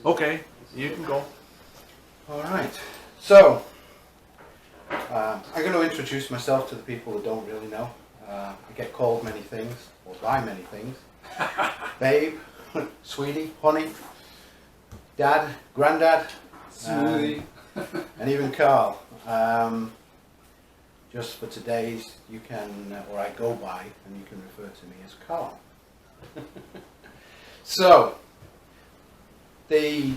Okay, you can go. All right. So, I'm going to introduce myself to the people that don't really know. I get called many things, or by many things. Babe, sweetie, honey, dad, granddad, Smoothie. and even Karl. Just for today's, you can, or I go by, and you can refer to me as Karl. So, the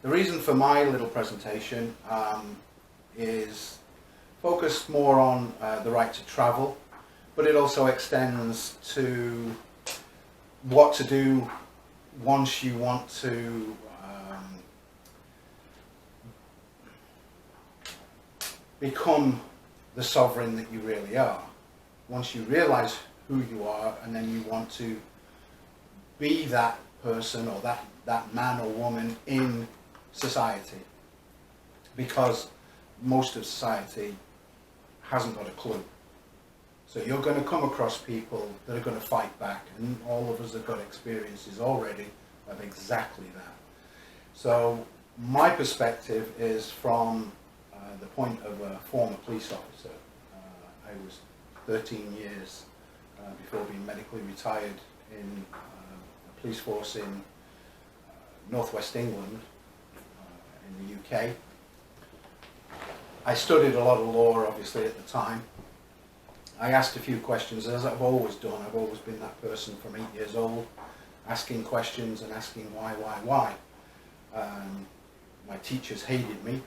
reason for my little presentation is focused more on the right to travel, but it also extends to what to do once you want to become the sovereign that you really are. Once you realize who you are, and then you want to be that person or that man or woman in society, because most of society hasn't got a clue. So you're going to come across people that are going to fight back, and all of us have got experiences already of exactly that. So my perspective is from the point of a former police officer. I was 13 years before being medically retired in a police force in northwest England, in the UK. I studied a lot of law, obviously, at the time. I asked a few questions, as I've always done. I've always been that person from 8 years old, asking questions and asking why. My teachers hated me.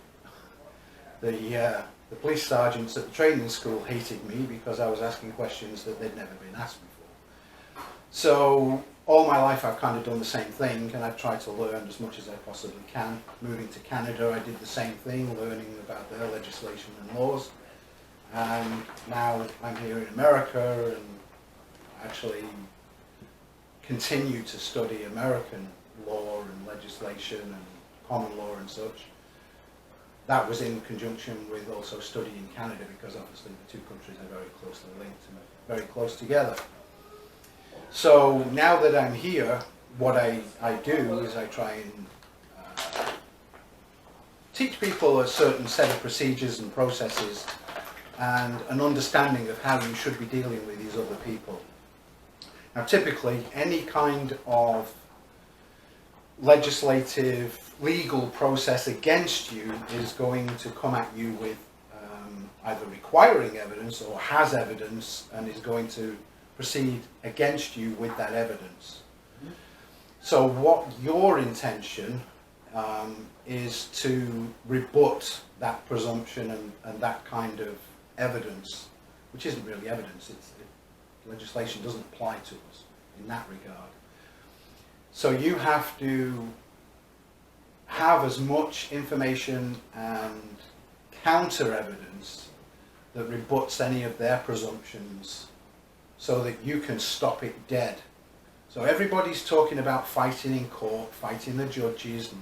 The police sergeants at the training school hated me because I was asking questions that they'd never been asked before. So all my life I've kind of done the same thing, and I've tried to learn as much as I possibly can. Moving to Canada, I did the same thing, learning about their legislation and laws. And now I'm here in America and actually continue to study American law and legislation and common law and such. That was in conjunction with also studying Canada, because obviously the two countries are very closely linked and very close together. So now that I'm here, what I do is I try and teach people a certain set of procedures and processes and an understanding of how you should be dealing with these other people. Now typically any kind of legislative, legal process against you is going to come at you with either requiring evidence or has evidence and is going to proceed against you with that evidence. So what your intention is to rebut that presumption and that kind of evidence, which isn't really evidence. Legislation doesn't apply to us in that regard. So you have to have as much information and counter evidence that rebuts any of their presumptions so that you can stop it dead. So everybody's talking about fighting in court, fighting the judges and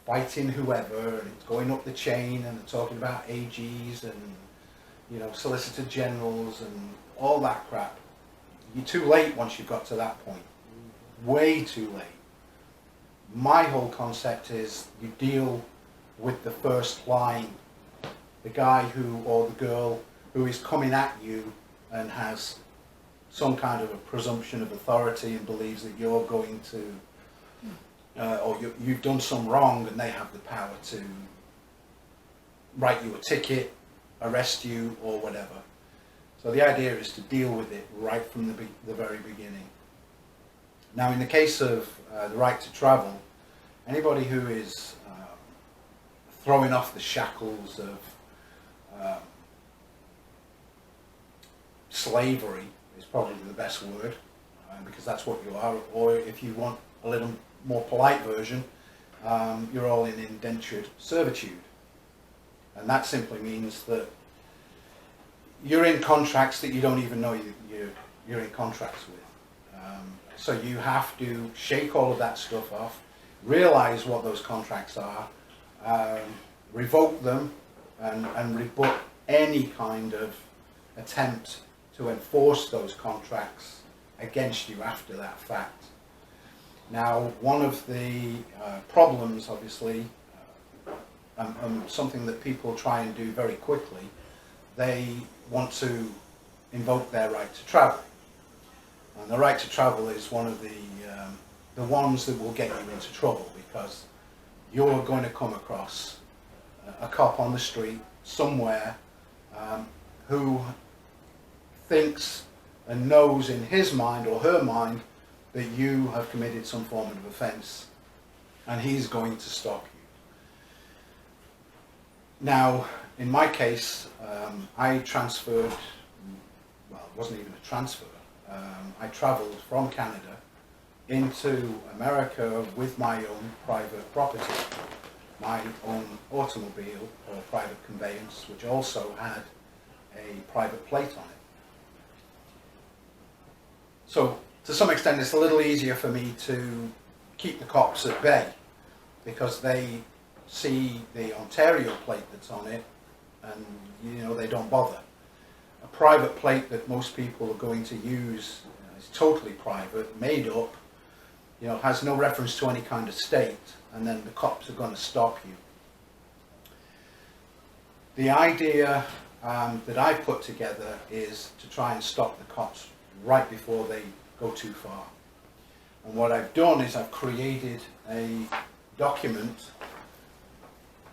fighting whoever, and it's going up the chain, and they're talking about AGs and Solicitor Generals and all that crap. You're too late once you've got to that point. Way too late. My whole concept is you deal with the first line, the guy who or the girl who is coming at you and has some kind of a presumption of authority and believes that you're going to, or you've done some wrong, and they have the power to write you a ticket, arrest you, or whatever. So the idea is to deal with it right from the very beginning. Now, in the case of the right to travel, anybody who is throwing off the shackles of slavery is probably the best word, because that's what you are, or if you want a little more polite version, you're all in indentured servitude. And that simply means that you're in contracts that you don't even know you're in contracts with. So you have to shake all of that stuff off, realize what those contracts are, revoke them, and rebut any kind of attempt to enforce those contracts against you after that fact. Now, one of the problems, obviously, and something that people try and do very quickly, they want to invoke their right to travel. And the right to travel is one of the ones that will get you into trouble, because you're going to come across a cop on the street somewhere who thinks and knows in his mind or her mind that you have committed some form of offence, and he's going to stop you. Now, in my case, I transferred, well, it wasn't even a transfer. I travelled from Canada into America with my own private property, my own automobile or private conveyance, which also had a private plate on it. So, to some extent, it's a little easier for me to keep the cops at bay, because they see the Ontario plate that's on it and, you know, they don't bother. A private plate that most people are going to use is totally private, made up, you know, has no reference to any kind of state, and then the cops are going to stop you. The idea that I put together is to try and stop the cops right before they go too far. And what I've done is I've created a document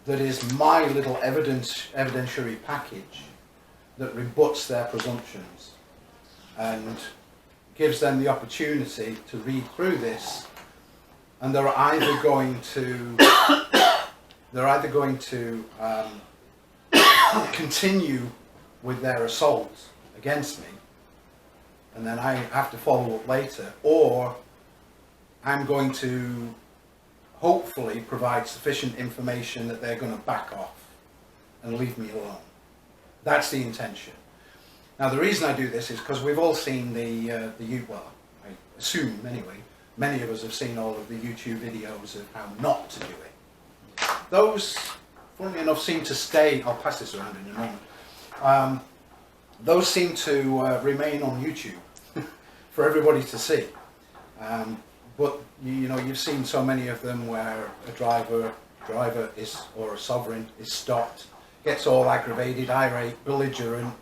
that is my little evidentiary package that rebuts their presumptions and gives them the opportunity to read through this, and they're either going to continue with their assault against me, and then I have to follow up later, or I'm going to hopefully provide sufficient information that they're going to back off and leave me alone. That's the intention. Now, the reason I do this is because we've all seen well, I assume anyway, many of us have seen all of the YouTube videos of how not to do it. Those, funnily enough, seem to stay, I'll pass this around in a moment, those seem to remain on YouTube for everybody to see. But you know, you've seen so many of them where a driver is, or a sovereign is stopped, gets all aggravated, irate, belligerent,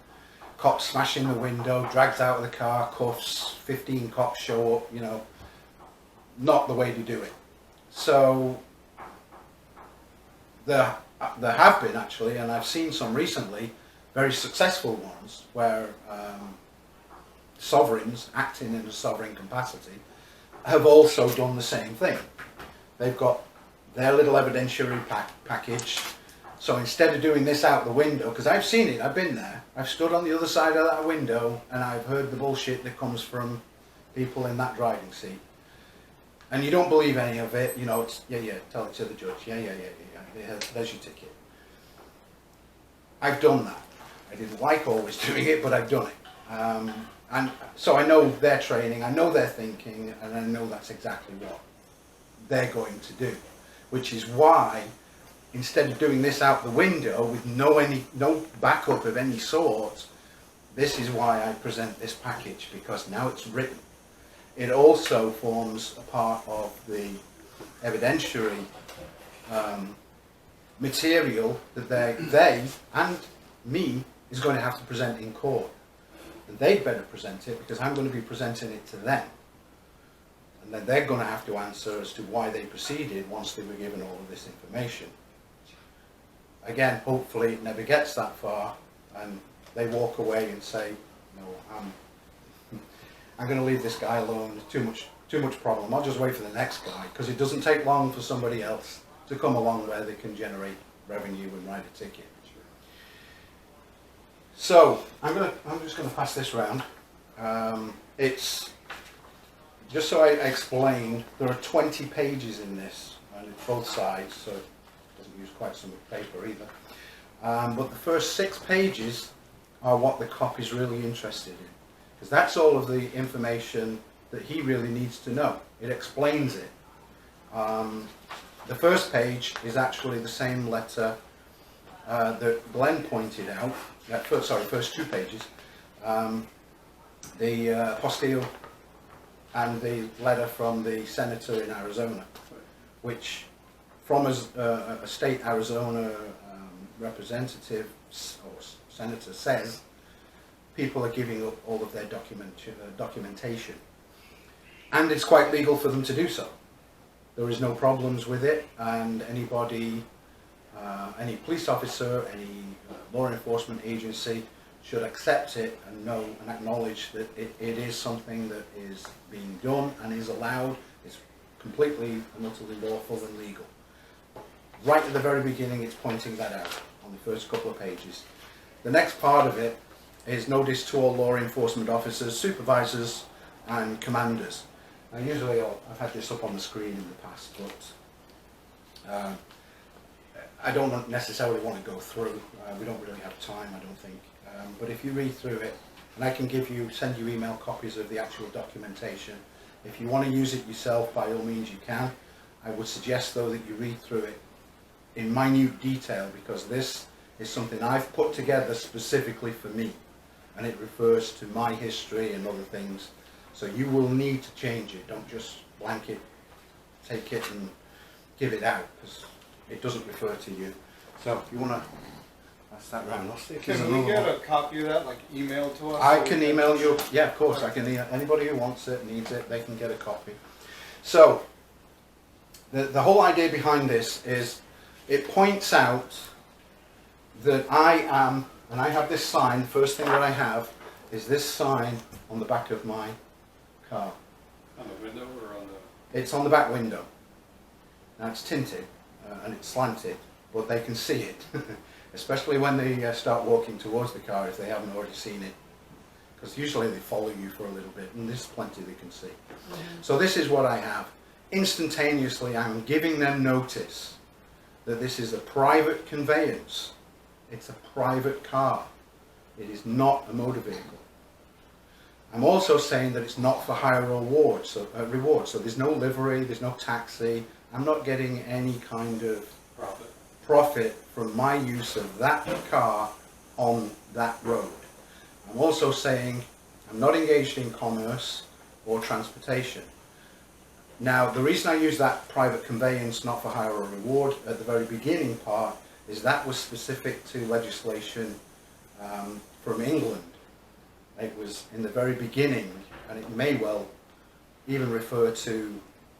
cops smashing the window, dragged out of the car, cuffs, 15 cops show up, you know, not the way to do it. So there have been actually, and I've seen some recently, very successful ones where sovereigns acting in a sovereign capacity have also done the same thing. They've got their little evidentiary package. So instead of doing this out the window, because I've seen it, I've been there, I've stood on the other side of that window and I've heard the bullshit that comes from people in that driving seat. And you don't believe any of it, you know, it's, yeah, tell it to the judge, yeah, there's your ticket. I've done that. I didn't like always doing it, but I've done it. And so I know their training, I know their thinking, and I know that's exactly what they're going to do. Which is why, instead of doing this out the window with no backup of any sort, this is why I present this package, because now it's written. It also forms a part of the evidentiary material that they and me is going to have to present in court. And they'd better present it, because I'm going to be presenting it to them. And then they're going to have to answer as to why they proceeded once they were given all of this information. Again, hopefully it never gets that far and they walk away and say, no, I'm going to leave this guy alone, there's too much problem, I'll just wait for the next guy, because it doesn't take long for somebody else to come along where they can generate revenue and write a ticket. So I'm just going to pass this round. It's just so I explain. There are 20 pages in this, and it's both sides, so it doesn't use quite so much paper either. But the first 6 pages are what the cop is really interested in, because that's all of the information that he really needs to know. It explains it. The first page is actually the same letter that Glenn pointed out. First 2 pages. The apostille and the letter from the senator in Arizona, which from a state Arizona representative or senator says people are giving up all of their documentation, and it's quite legal for them to do so. There is no problems with it, and anybody, any police officer, any law enforcement agency should accept it and know and acknowledge that it is something that is being done and is allowed. It's completely and utterly lawful and legal. Right at the very beginning, it's pointing that out on the first couple of pages. The next part of it is notice to all law enforcement officers, supervisors and commanders. Now usually I've had this up on the screen in the past, but I don't necessarily want to go through. We don't really have time, I don't think. But if you read through it, and I can send you email copies of the actual documentation. If you want to use it yourself, by all means you can. I would suggest though that you read through it in minute detail, because this is something I've put together specifically for me, and it refers to my history and other things. So you will need to change it. Don't just blanket take it and give it out, because it doesn't refer to you. So if you want to pass that round, I'll see if there's Can we another get one. a copy of that, like emailed to us? I can email you. Yeah, of course. I can. Anybody who wants it, needs it, they can get a copy. So the whole idea behind this is it points out that I am, and I have this sign. First thing that I have is this sign on the back of my car. On the window or on the... It's on the back window. Now it's tinted and it's slanted, but they can see it, especially when they start walking towards the car if they haven't already seen it, because usually they follow you for a little bit, and there's plenty they can see. So this is what I have. Instantaneously, I'm giving them notice that this is a private conveyance. It's a private car. It is not a motor vehicle. I'm also saying that it's not for hire or reward, so there's no livery, there's no taxi. I'm not getting any kind of profit from my use of that car on that road. I'm also saying I'm not engaged in commerce or transportation. Now, the reason I use that private conveyance, not for hire or reward, at the very beginning part, is that was specific to legislation from England. It was in the very beginning, and it may well even refer to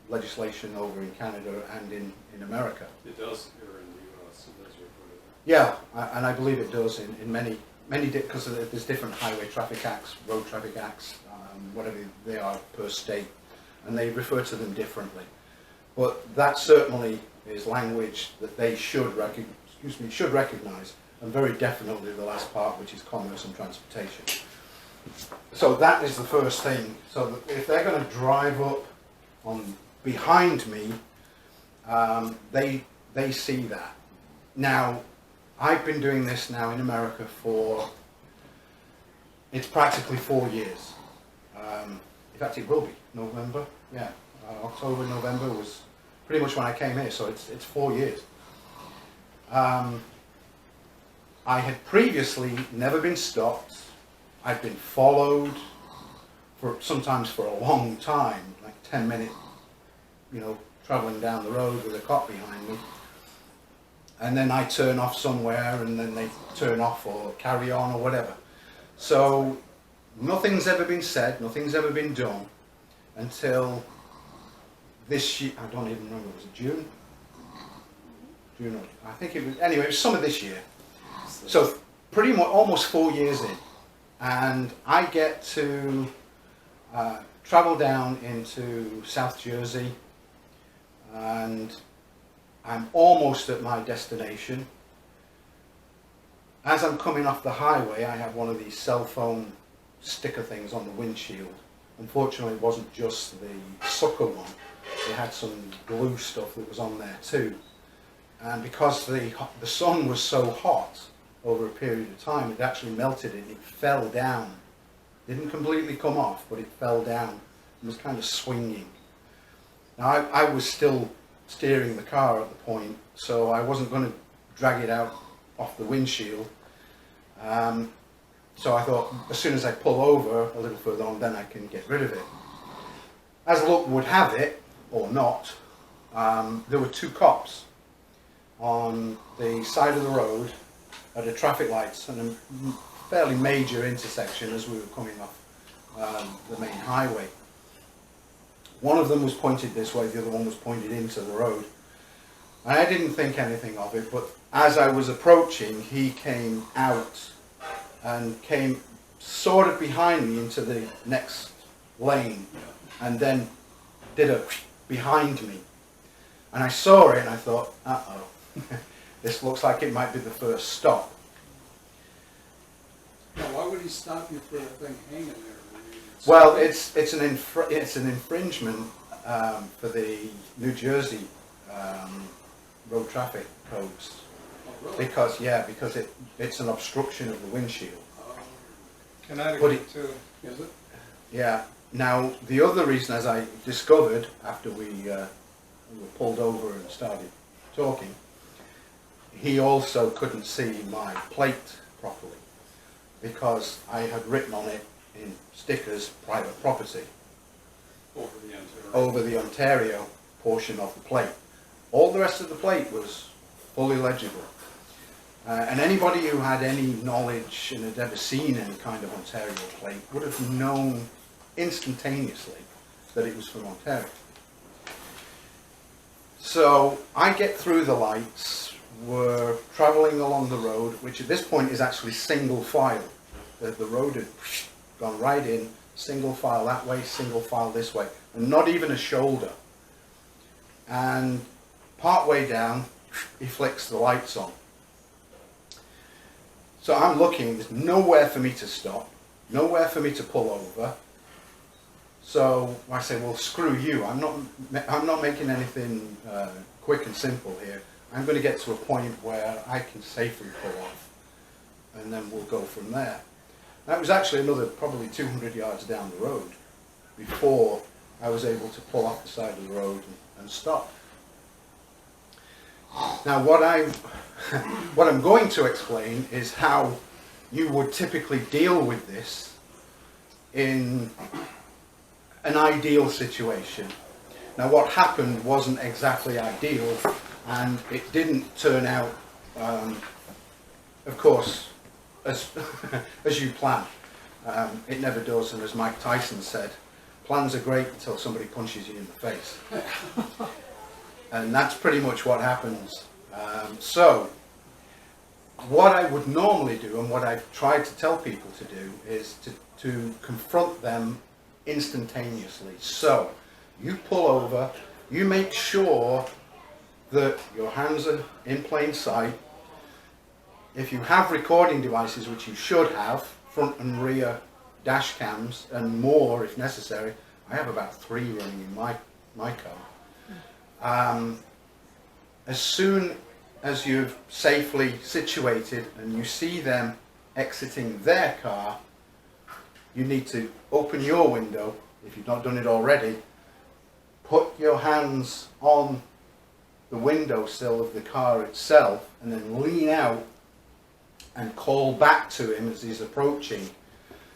legislation over in Canada and in America. It does here in the U.S. It does refer to that. Yeah, and I believe it does in many, because there's different highway traffic acts, road traffic acts, whatever they are per state, and they refer to them differently. But that certainly is language that they should recognize, and very definitely the last part, which is commerce and transportation. So that is the first thing. So that if they're going to drive up on behind me, they see that. Now, I've been doing this now in America for, it's practically 4 years. In fact, it will be November. Yeah, October, November was pretty much when I came here, so it's 4 years. I had previously never been stopped. I've been followed sometimes for a long time, like 10 minutes, traveling down the road with a cop behind me. And then I turn off somewhere, and then they turn off or carry on or whatever. So nothing's ever been said, nothing's ever been done until this year. I don't even remember, was it June? I think it was, anyway, it was summer this year. So pretty much almost 4 years in. And I get to travel down into South Jersey, and I'm almost at my destination. As I'm coming off the highway, I have one of these cell phone sticker things on the windshield. Unfortunately, it wasn't just the sucker one. They had some glue stuff that was on there too. And because the sun was so hot over a period of time, it actually melted it. It fell down. Didn't completely come off, but it fell down and was kind of swinging. Now, I was still steering the car at the point, so I wasn't going to drag it out off the windshield. So I thought, as soon as I pull over a little further on, then I can get rid of it. as luck would have it, or not, there were two cops on the side of the road at a traffic lights and a fairly major intersection as we were coming off the main highway. One of them was pointed this way, the other one was pointed into the road. And I didn't think anything of it, but as I was approaching, he came out and came sort of behind me into the next lane, and then did a behind me. And I saw it and I thought, uh-oh, this looks like it might be the first stop. Now, why would he stop you for a thing hanging there? Well, it's an infringement for the New Jersey road traffic codes. Oh, really? Because it's an obstruction of the windshield. Connecticut too, is it? Yeah. Now the other reason, as I discovered after we were pulled over and started talking, he also couldn't see my plate properly because I had written on it in stickers private property over the Ontario portion of the plate. All the rest of the plate was fully legible. And anybody who had any knowledge and had ever seen any kind of Ontario plate would have known instantaneously that it was from Ontario. So I get through the lights, we're travelling along the road, which at this point is actually single file. The road had gone right in, single file that way, single file this way, and not even a shoulder. And part way down, he flicks the lights on. So I'm looking, there's nowhere for me to stop, nowhere for me to pull over. So I say, well, screw you, I'm not making anything quick and simple here. I'm going to get to a point where I can safely pull off, and then we'll go from there. That was actually another probably 200 yards down the road before I was able to pull off the side of the road and stop. Now what I'm going to explain is how you would typically deal with this in an ideal situation. Now what happened wasn't exactly ideal, and it didn't turn out, of course, as you plan. It never does, and as Mike Tyson said, plans are great until somebody punches you in the face. And that's pretty much what happens. So what I would normally do, and what I've tried to tell people to do, is to confront them instantaneously. So you pull over, you make sure that your hands are in plain sight. If you have recording devices, which you should have, front and rear dash cams, and more if necessary. I have about 3 running in my car. As soon as you've safely situated and you see them exiting their car, you need to open your window, if you've not done it already, put your hands on the windowsill of the car itself, and then lean out and call back to him as he's approaching.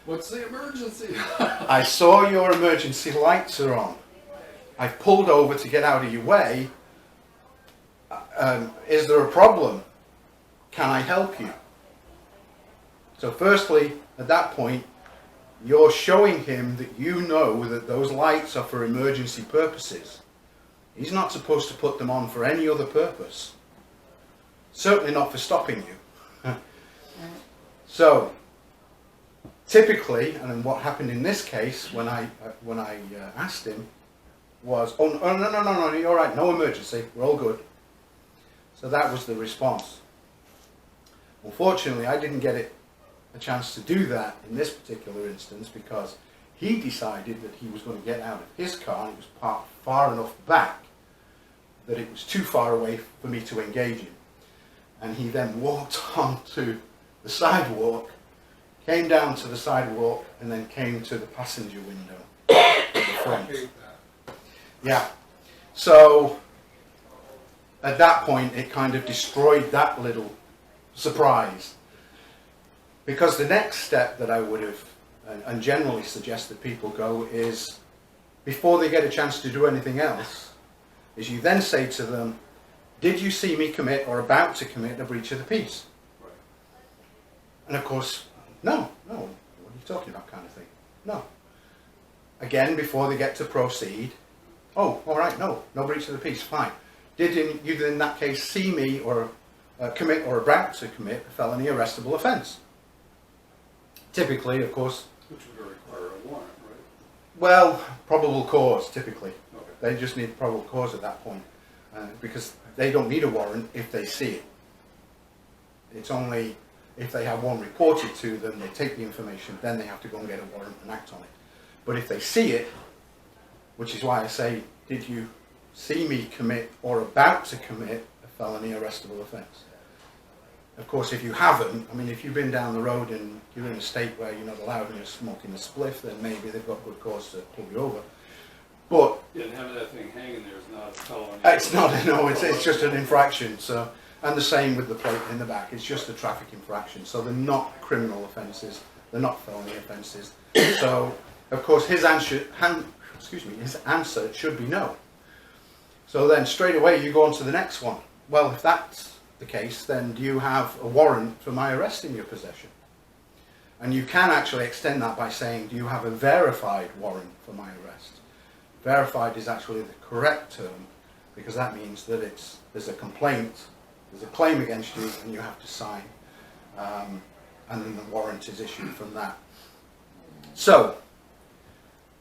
What's the emergency? I saw your emergency lights are on. I've pulled over to get out of your way. Is there a problem? Can I help you? So firstly, at that point, you're showing him that you know that those lights are for emergency purposes. He's not supposed to put them on for any other purpose. Certainly not for stopping you. So, typically, and what happened in this case when I asked him was, oh no, you're all right, no emergency, we're all good. So that was the response. Unfortunately, I didn't get a chance to do that in this particular instance because he decided that he was going to get out of his car, and it was parked far enough back that it was too far away for me to engage him. And he then walked onto the sidewalk, came down to the sidewalk, and then came to the passenger window at the front. Yeah. So at that point, it kind of destroyed that little surprise. Because the next step that I would have, and generally suggest that people go, is before they get a chance to do anything else, is you then say to them, did you see me commit or about to commit a breach of the peace? Right. And of course, no, what are you talking about, kind of thing. No. Again, before they get to proceed, oh, all right, no breach of the peace, fine. Did you in that case see me or commit or about to commit a felony arrestable offence? Typically, of course. Which would require a warrant, right? Well, probable cause, typically. Okay. They just need probable cause at that point, because they don't need a warrant if they see it. It's only if they have one reported to them, they take the information, then they have to go and get a warrant and act on it. But if they see it, which is why I say, did you see me commit or about to commit a felony arrestable offence? Of course, if you haven't, I mean, if you've been down the road and you're in a state where you're not allowed and you're smoking a spliff, then maybe they've got good cause to pull you over. But Yeah, and having that thing hanging there is not a felony. it's not, no, it's just an infraction. So, and the same with the plate in the back. It's just a traffic infraction. So they're not criminal offences. They're not felony offences. So, of course, his answer should be no. So then straight away you go on to the next one. Well, if that's the case, then do you have a warrant for my arrest in your possession? And you can actually extend that by saying, do you have a verified warrant for my arrest? Verified is actually the correct term, because that means that there's a complaint, there's a claim against you, and you have to sign, and then the warrant is issued from that. So,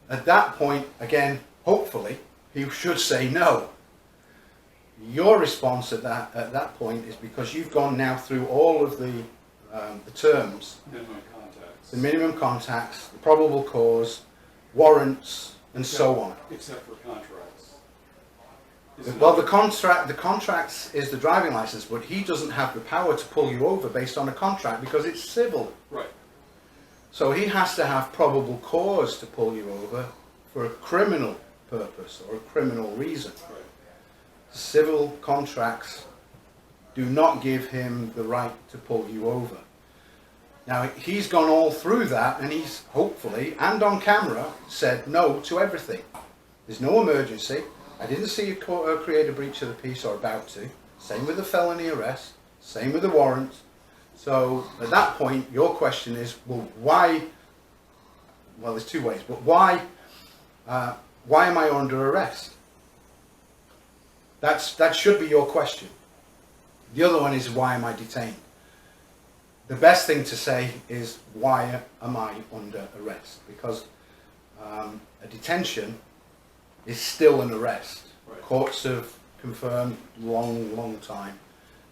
at that point, again, hopefully, he should say no. Your response at that point is because you've gone now through all of the terms, Minimum contacts. the minimum contacts, the probable cause, warrants, and so on. Except for contracts. Well, the contracts is the driving license, but he doesn't have the power to pull you over based on a contract because it's civil. Right. So he has to have probable cause to pull you over for a criminal purpose or a criminal reason. Right. Civil contracts do not give him the right to pull you over. Now, he's gone all through that, and he's hopefully, and on camera, said no to everything. There's no emergency. I didn't see you create a breach of the peace or about to. Same with the felony arrest. Same with the warrant. So, at that point, your question is, well, why? Well, there's two ways, but why am I under arrest? That should be your question. The other one is, why am I detained? The best thing to say is, why am I under arrest? Because a detention is still an arrest. Right. Courts have confirmed long time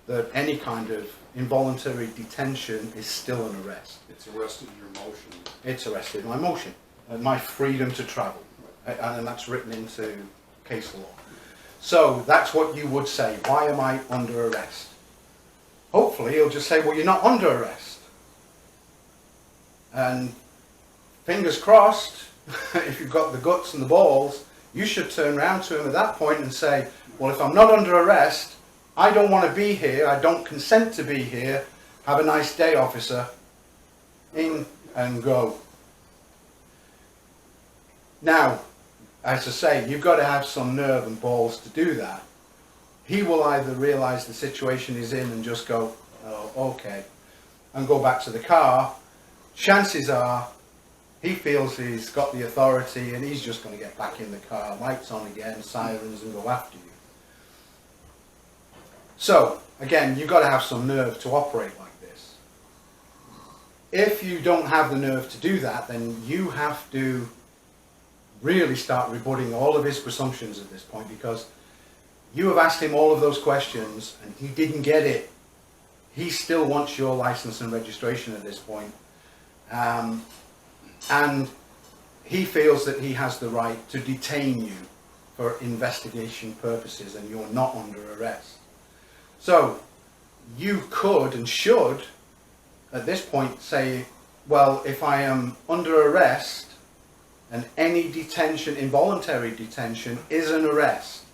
that any kind of involuntary detention is still an arrest. It's arrested your motion. It's arrested my motion, and my freedom to travel. And that's written into case law. So that's what you would say. Why am I under arrest? Hopefully he'll just say, well, you're not under arrest. And fingers crossed, if you've got the guts and the balls, you should turn around to him at that point and say, well, if I'm not under arrest, I don't want to be here, I don't consent to be here, have a nice day, officer. In and go. Now, as I say, you've got to have some nerve and balls to do that. He will either realise the situation he's in and just go, oh, okay, and go back to the car. Chances are he feels he's got the authority and he's just going to get back in the car, lights on again, sirens, and go after you. So, again, you've got to have some nerve to operate like this. If you don't have the nerve to do that, then you have to really start rebutting all of his presumptions at this point, because you have asked him all of those questions and he didn't get it. He still wants your license and registration at this point. And he feels that he has the right to detain you for investigation purposes, and you're not under arrest. So you could and should at this point say, well, if I am under arrest and any detention, involuntary detention, is an arrest,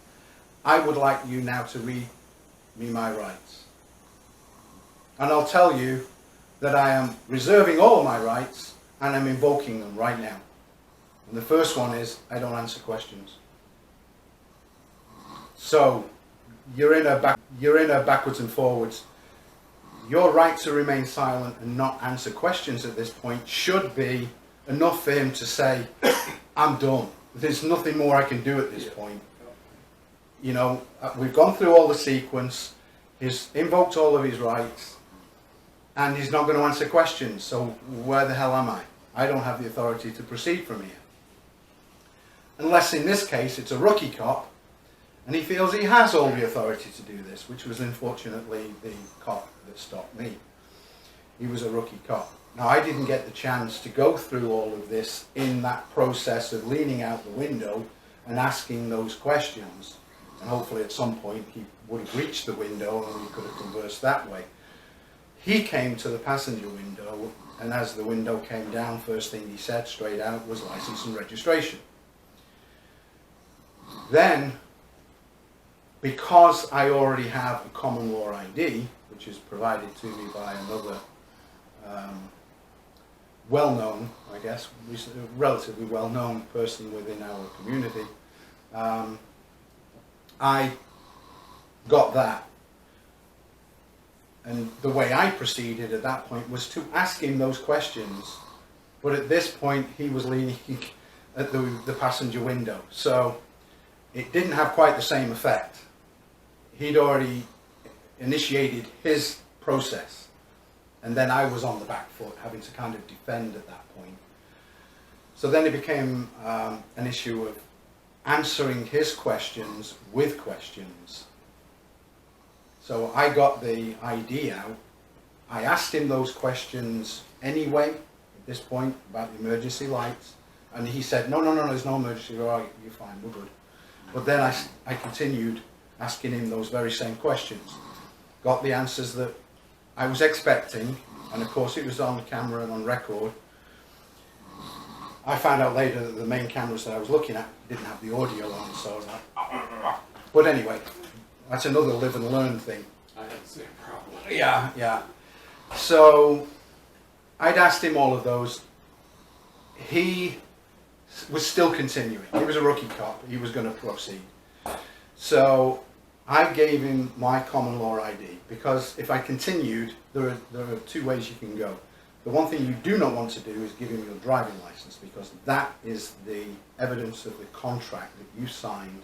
I would like you now to read me my rights. And I'll tell you that I am reserving all my rights and I'm invoking them right now. And the first one is, I don't answer questions. So you're in a backwards and forwards. Your right to remain silent and not answer questions at this point should be enough for him to say, I'm done. There's nothing more I can do at this point. You know, we've gone through all the sequence. He's invoked all of his rights, and he's not going to answer questions. So where the hell am I? I don't have the authority to proceed from here. Unless in this case it's a rookie cop, and he feels he has all the authority to do this, which was unfortunately the cop that stopped me. He was a rookie cop. Now, I didn't get the chance to go through all of this in that process of leaning out the window and asking those questions. And hopefully at some point he would have reached the window and we could have conversed that way. He came to the passenger window, and as the window came down, first thing he said straight out was license and registration. Then, because I already have a common law ID, which is provided to me by another well-known, I guess, relatively well-known person within our community, I got that. And the way I proceeded at that point was to ask him those questions. But at this point, he was leaning at the passenger window. So it didn't have quite the same effect. He'd already initiated his process. And then I was on the back foot, having to kind of defend at that point. So then it became an issue of answering his questions with questions. So I got the ID out. I asked him those questions anyway, at this point, about the emergency lights. And he said, no, there's no emergency. All right, you're fine, we're good. But then I continued asking him those very same questions. Got the answers that I was expecting, and of course it was on camera and on record. I found out later that the main cameras that I was looking at didn't have the audio on, so I was like, but anyway, that's another live and learn thing. I had the same problem. Yeah. So I'd asked him all of those. He was still continuing. He was a rookie cop. He was going to proceed. So I gave him my common law ID, because if I continued, there are two ways you can go. The one thing you do not want to do is give him your driving license, because that is the evidence of the contract that you signed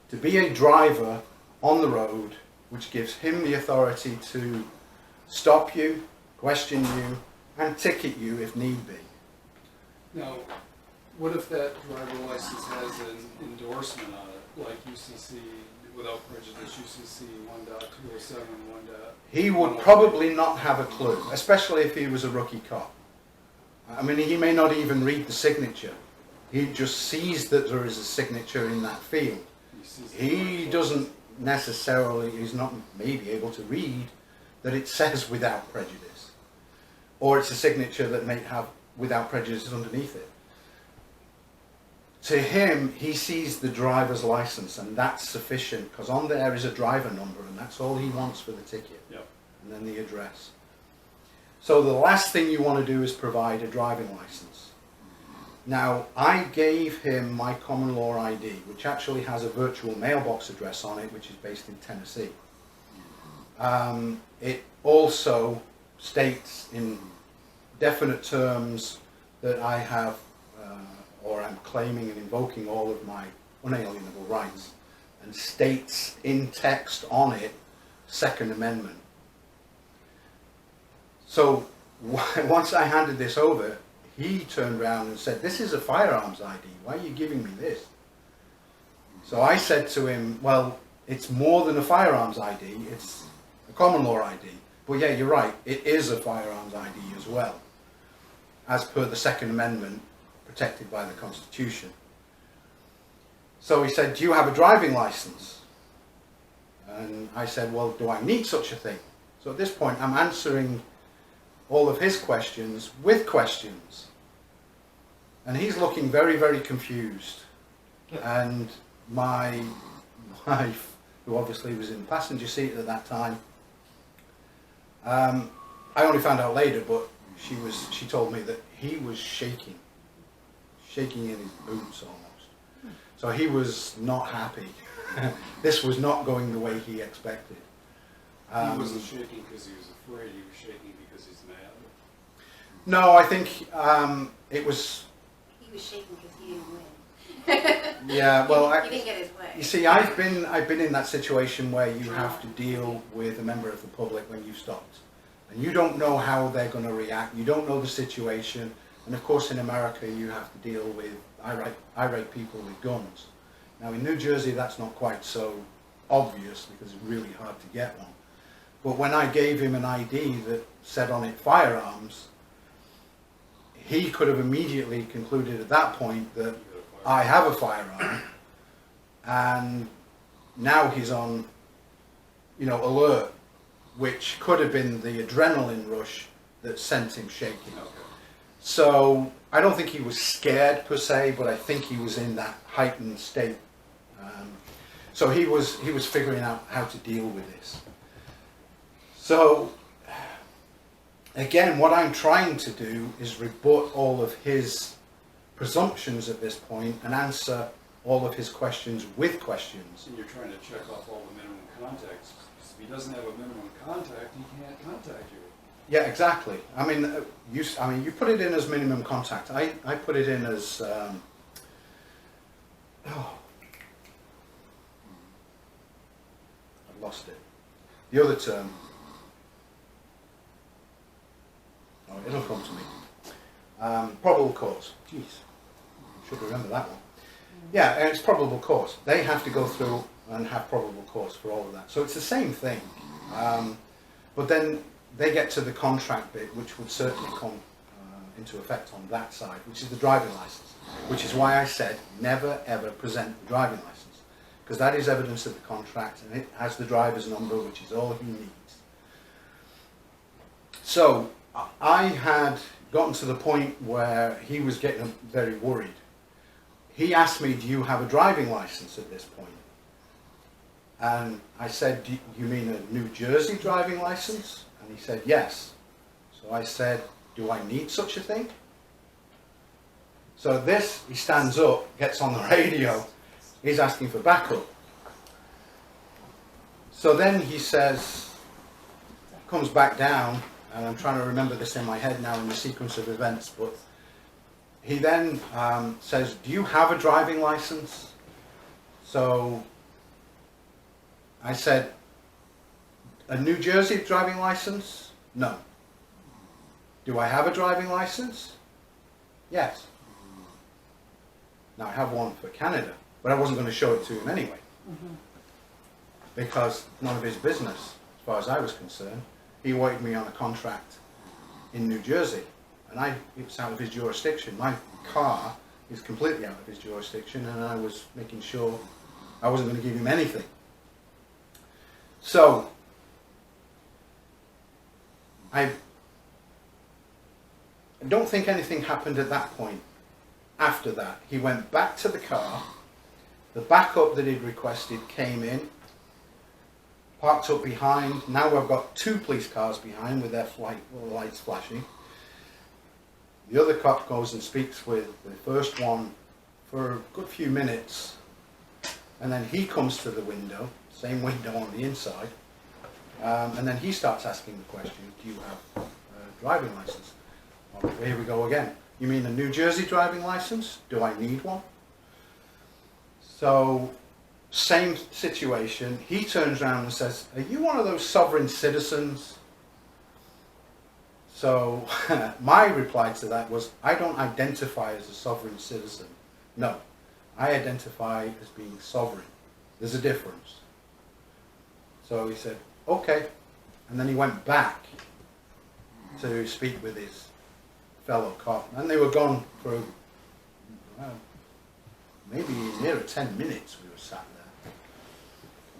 to be a driver on the road, which gives him the authority to stop you, question you, and ticket you if need be. Now, what if that driver license has an endorsement on it, like UCC, without prejudice, UCC 1.207, 1. He would probably not have a clue, especially if he was a rookie cop. I mean, he may not even read the signature. He just sees that there is a signature in that field. He doesn't necessarily, he's not maybe able to read that it says without prejudice. Or it's a signature that may have without prejudice underneath it. To him, he sees the driver's license, and that's sufficient, because on there is a driver number, and that's all he wants for the ticket. Yep. And then the address. So the last thing you want to do is provide a driving license. Now, I gave him my common law ID, which actually has a virtual mailbox address on it, which is based in Tennessee. It also states in definite terms that I have, or I'm claiming and invoking all of my unalienable rights, and states in text on it, Second Amendment. So once I handed this over, he turned around and said, this is a firearms ID, why are you giving me this? So I said to him, well, it's more than a firearms ID, it's a common law ID. But yeah, you're right, it is a firearms ID as well, as per the Second Amendment, protected by the Constitution. So he said, do you have a driving license? And I said, well, do I need such a thing? So at this point, I'm answering all of his questions with questions. And he's looking very, very confused. And my wife, who obviously was in the passenger seat at that time, I only found out later, but she told me that he was shaking shaking in his boots almost. So he was not happy. This was not going the way he expected. He wasn't shaking because he was afraid, he was shaking because he's mad. No, I think it was... He was shaking because he didn't win. Yeah, well, he didn't get his way. you see, I've been in that situation where you have to deal with a member of the public when you've stopped. And you don't know how they're going to react, you don't know the situation, and of course in America you have to deal with irate people with guns. Now in New Jersey that's not quite so obvious because it's really hard to get one. But when I gave him an ID that said on it firearms, he could have immediately concluded at that point that I have a firearm, and now he's on, alert, which could have been the adrenaline rush that sent him shaking. Okay. So I don't think he was scared per se, but I think he was in that heightened state. So he was figuring out how to deal with this. So again, what I'm trying to do is rebut all of his presumptions at this point and answer all of his questions with questions. And you're trying to check off all the minimum contacts. If he doesn't have a minimum contact, he can't contact you. Yeah, exactly. I mean, you put it in as minimum contact. I put it in as I've lost it. The other term. Oh, it'll come to me. Probable cause. Jeez, should remember that one. Yeah, it's probable cause. They have to go through and have probable cause for all of that. So it's the same thing. But then they get to the contract bit, which would certainly come into effect on that side, which is the driving license. Which is why I said never ever present the driving license, because that is evidence of the contract and it has the driver's number, which is all he needs. So I had gotten to the point where he was getting very worried. He asked me, do you have a driving license at this point? And I said, do you mean a New Jersey driving license? And he said, yes. So I said, do I need such a thing? So this, he stands up, gets on the radio, he's asking for backup. So then he says, comes back down, and I'm trying to remember this in my head now in the sequence of events, but he then says, do you have a driving license? So I said, a New Jersey driving license? No. Do I have a driving license? Yes. Now I have one for Canada, but I wasn't going to show it to him anyway. Because none of his business, as far as I was concerned. He wanted me on a contract in New Jersey, and it was out of his jurisdiction. My car is completely out of his jurisdiction, and I was making sure I wasn't going to give him anything. So I don't think anything happened at that point. After that, he went back to the car. The backup that he'd requested came in, parked up behind. Now I've got two police cars behind with their lights flashing. The other cop goes and speaks with the first one for a good few minutes, and then he comes to the window, same window on the inside, and then he starts asking the question, do you have a driving license? Well, here we go again. You mean a New Jersey driving license? Do I need one? So, same situation. He turns around and says, are you one of those sovereign citizens? So, my reply to that was, I don't identify as a sovereign citizen. No, I identify as being sovereign. There's a difference. So he said, okay. And then he went back to speak with his fellow cop. And they were gone for maybe nearer 10 minutes we were sat there.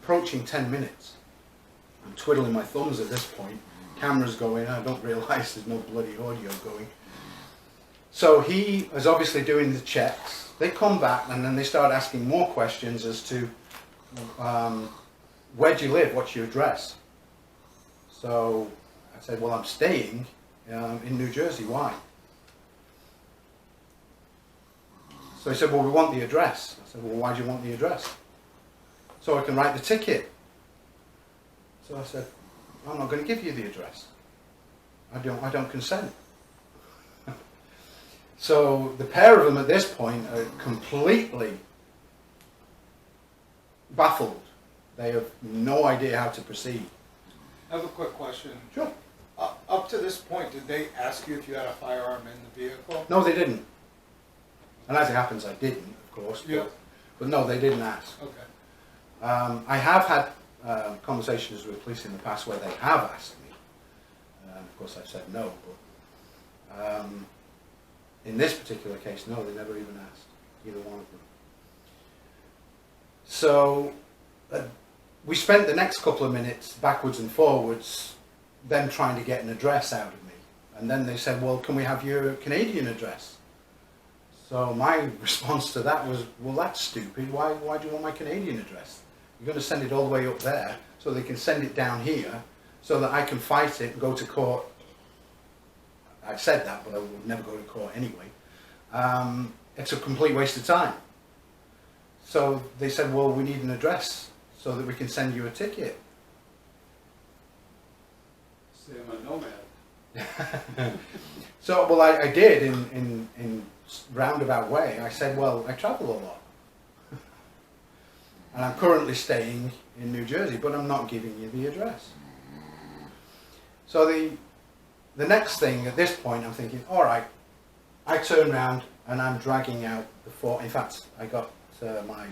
Approaching 10 minutes. I'm twiddling my thumbs at this point. Camera's going, I don't realise there's no bloody audio going. So he is obviously doing the checks. They come back and then they start asking more questions as to where do you live, what's your address? So I said, well, I'm staying in New Jersey, why? So he said, well, we want the address. I said, well, why do you want the address? So I can write the ticket. So I said, I'm not going to give you the address. I don't consent. So the pair of them at this point are completely baffled. They have no idea how to proceed. I have a quick question. Sure. Up to this point, did they ask you if you had a firearm in the vehicle? No, they didn't. And as it happens, I didn't, of course. Yeah. But no, they didn't ask. Okay. I have had conversations with police in the past where they have asked me. Of course, I've said no. But in this particular case, no, they never even asked, either one of them. So we spent the next couple of minutes backwards and forwards, them trying to get an address out of me. And then they said, well, can we have your Canadian address? So my response to that was, well, that's stupid. Why do you want my Canadian address? You're going to send it all the way up there so they can send it down here so that I can fight it and go to court. I said that, but I would never go to court anyway. It's a complete waste of time. So they said, well, we need an address so that we can send you a ticket. Say I'm a nomad. So, well, I did in roundabout way. I said, well, I travel a lot. And I'm currently staying in New Jersey, but I'm not giving you the address. So the next thing at this point, I'm thinking, all right, I turn around and I'm dragging out the form. In fact, I got my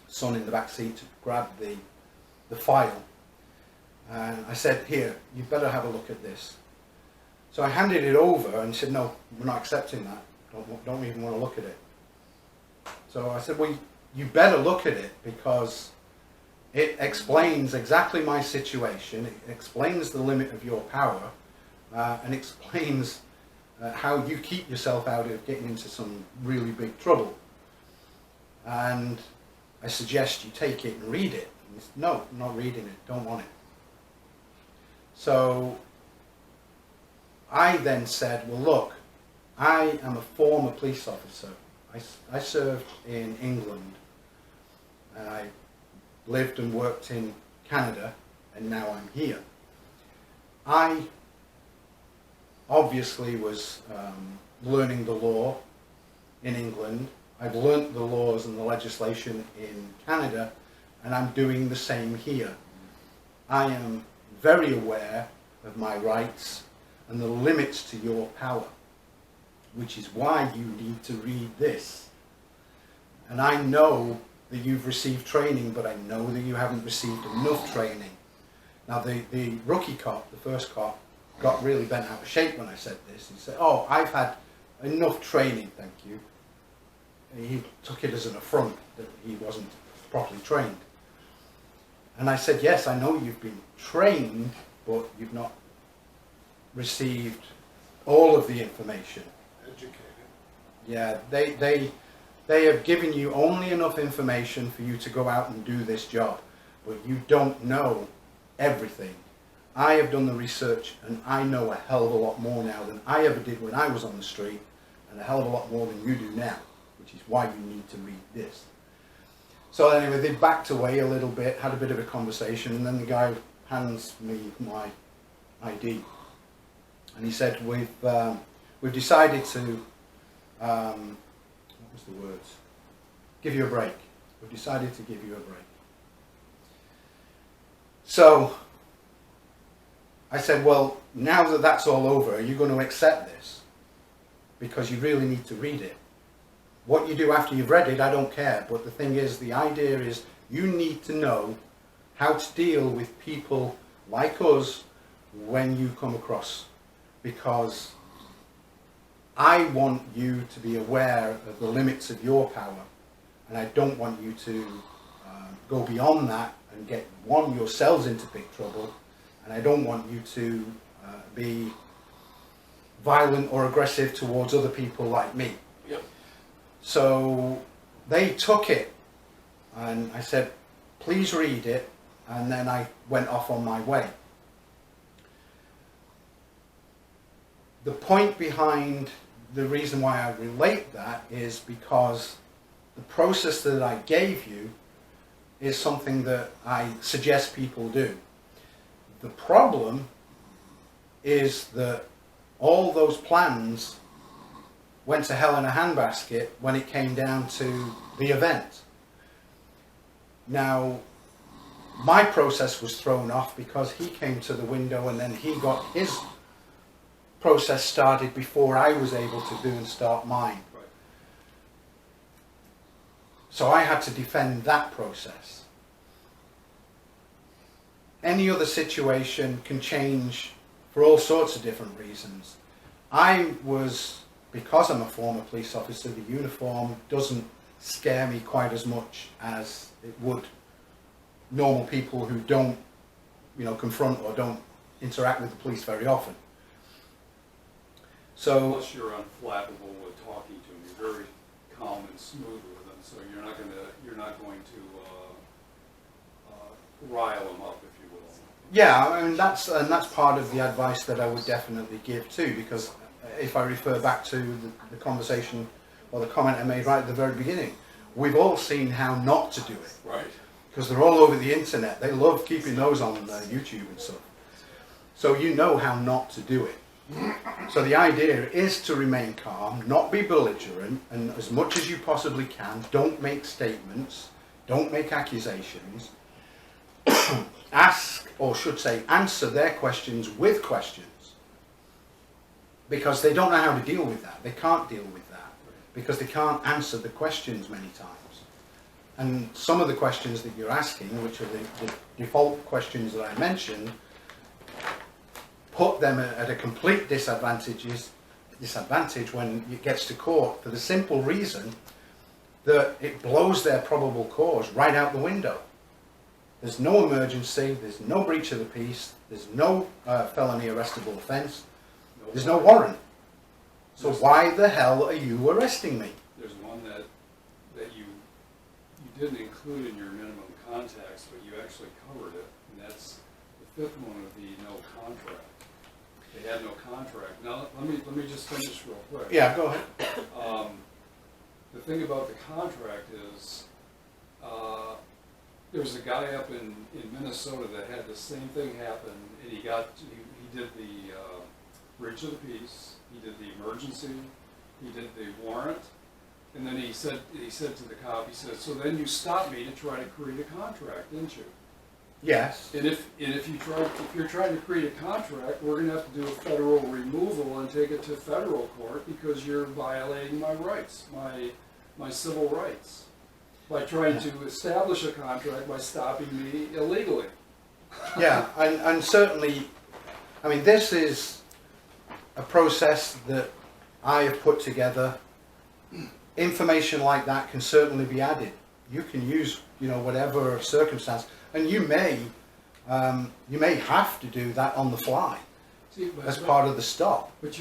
son in the back seat to grab the file. And I said, here, you better have a look at this. So I handed it over and he said, no, we're not accepting that. Don't even want to look at it. So I said, well, you better look at it because it explains exactly my situation. It explains the limit of your power and explains how you keep yourself out of getting into some really big trouble. And I suggest you take it and read it. And he said, no, I'm not reading it. Don't want it. So I then said, well, look, I am a former police officer. I served in England. I lived and worked in Canada, and now I'm here. I obviously was learning the law in England. I've learnt the laws and the legislation in Canada, and I'm doing the same here. I am very aware of my rights and the limits to your power, which is why you need to read this. And I know that you've received training, but I know that you haven't received enough training. Now the rookie cop, the first cop, got really bent out of shape when I said this. He said, oh, I've had enough training, thank you. And he took it as an affront that he wasn't properly trained. And I said, yes, I know you've been trained, but you've not received all of the information. Educated. Yeah, they have given you only enough information for you to go out and do this job, but you don't know everything. I have done the research and I know a hell of a lot more now than I ever did when I was on the street, and a hell of a lot more than you do now, which is why you need to read this. So anyway, they backed away a little bit, had a bit of a conversation, and then the guy hands me my ID. And he said, we've decided to, what was the words? Give you a break. We've decided to give you a break. So I said, well, now that that's all over, are you going to accept this? Because you really need to read it. What you do after you've read it, I don't care. But the thing is, the idea is you need to know how to deal with people like us when you come across. Because I want you to be aware of the limits of your power. And I don't want you to go beyond that and get, yourselves into big trouble. And I don't want you to be violent or aggressive towards other people like me. Yep. So they took it, and I said, please read it, and then I went off on my way. The point behind the reason why I relate that is because the process that I gave you is something that I suggest people do. The problem is that all those plans went to hell in a handbasket when it came down to the event. Now, my process was thrown off because he came to the window and then he got his process started before I was able to do and start mine. Right. So I had to defend that process. Any other situation can change for all sorts of different reasons. Because I'm a former police officer, the uniform doesn't scare me quite as much as it would normal people who don't, confront or don't interact with the police very often. So, Plus you're unflappable with talking to them. You're very calm and smooth with them, so you're not going to rile them up, if you will. yeah, I mean that's part of the advice that I would definitely give too, because if I refer back to the conversation or the comment I made right at the very beginning, we've all seen how not to do it. Right. Because they're all over the internet. They love keeping those on YouTube and stuff. So you know how not to do it. So the idea is to remain calm, not be belligerent, and as much as you possibly can, don't make statements, don't make accusations. Ask, or should say, answer their questions with questions. Because they don't know how to deal with that. They can't deal with that. Because they can't answer the questions many times. And some of the questions that you're asking, which are the default questions that I mentioned, put them at a complete disadvantage when it gets to court, for the simple reason that it blows their probable cause right out the window. There's no emergency, there's no breach of the peace, there's no felony arrestable offence, there's no warrant. So why the hell are you arresting me? There's one that you didn't include in your minimum contacts, but you actually covered it, and that's the fifth one would be no contract. They had no contract. Now let me just finish real quick. Yeah, go ahead. The thing about the contract is, there was a guy up in Minnesota that had the same thing happen, and he did the breach of the peace, he did the emergency, he did the warrant, and then he said to the cop, he said, so then you stopped me to try to create a contract, didn't you? Yes. And if you're trying to create a contract, we're going to have to do a federal removal and take it to federal court because you're violating my rights, my civil rights, by trying to establish a contract by stopping me illegally. Yeah, and certainly, I mean, this is a process that I have put together. Information like that can certainly be added. You can use, whatever circumstance, and you may have to do that on the fly. See, as part of the stop. But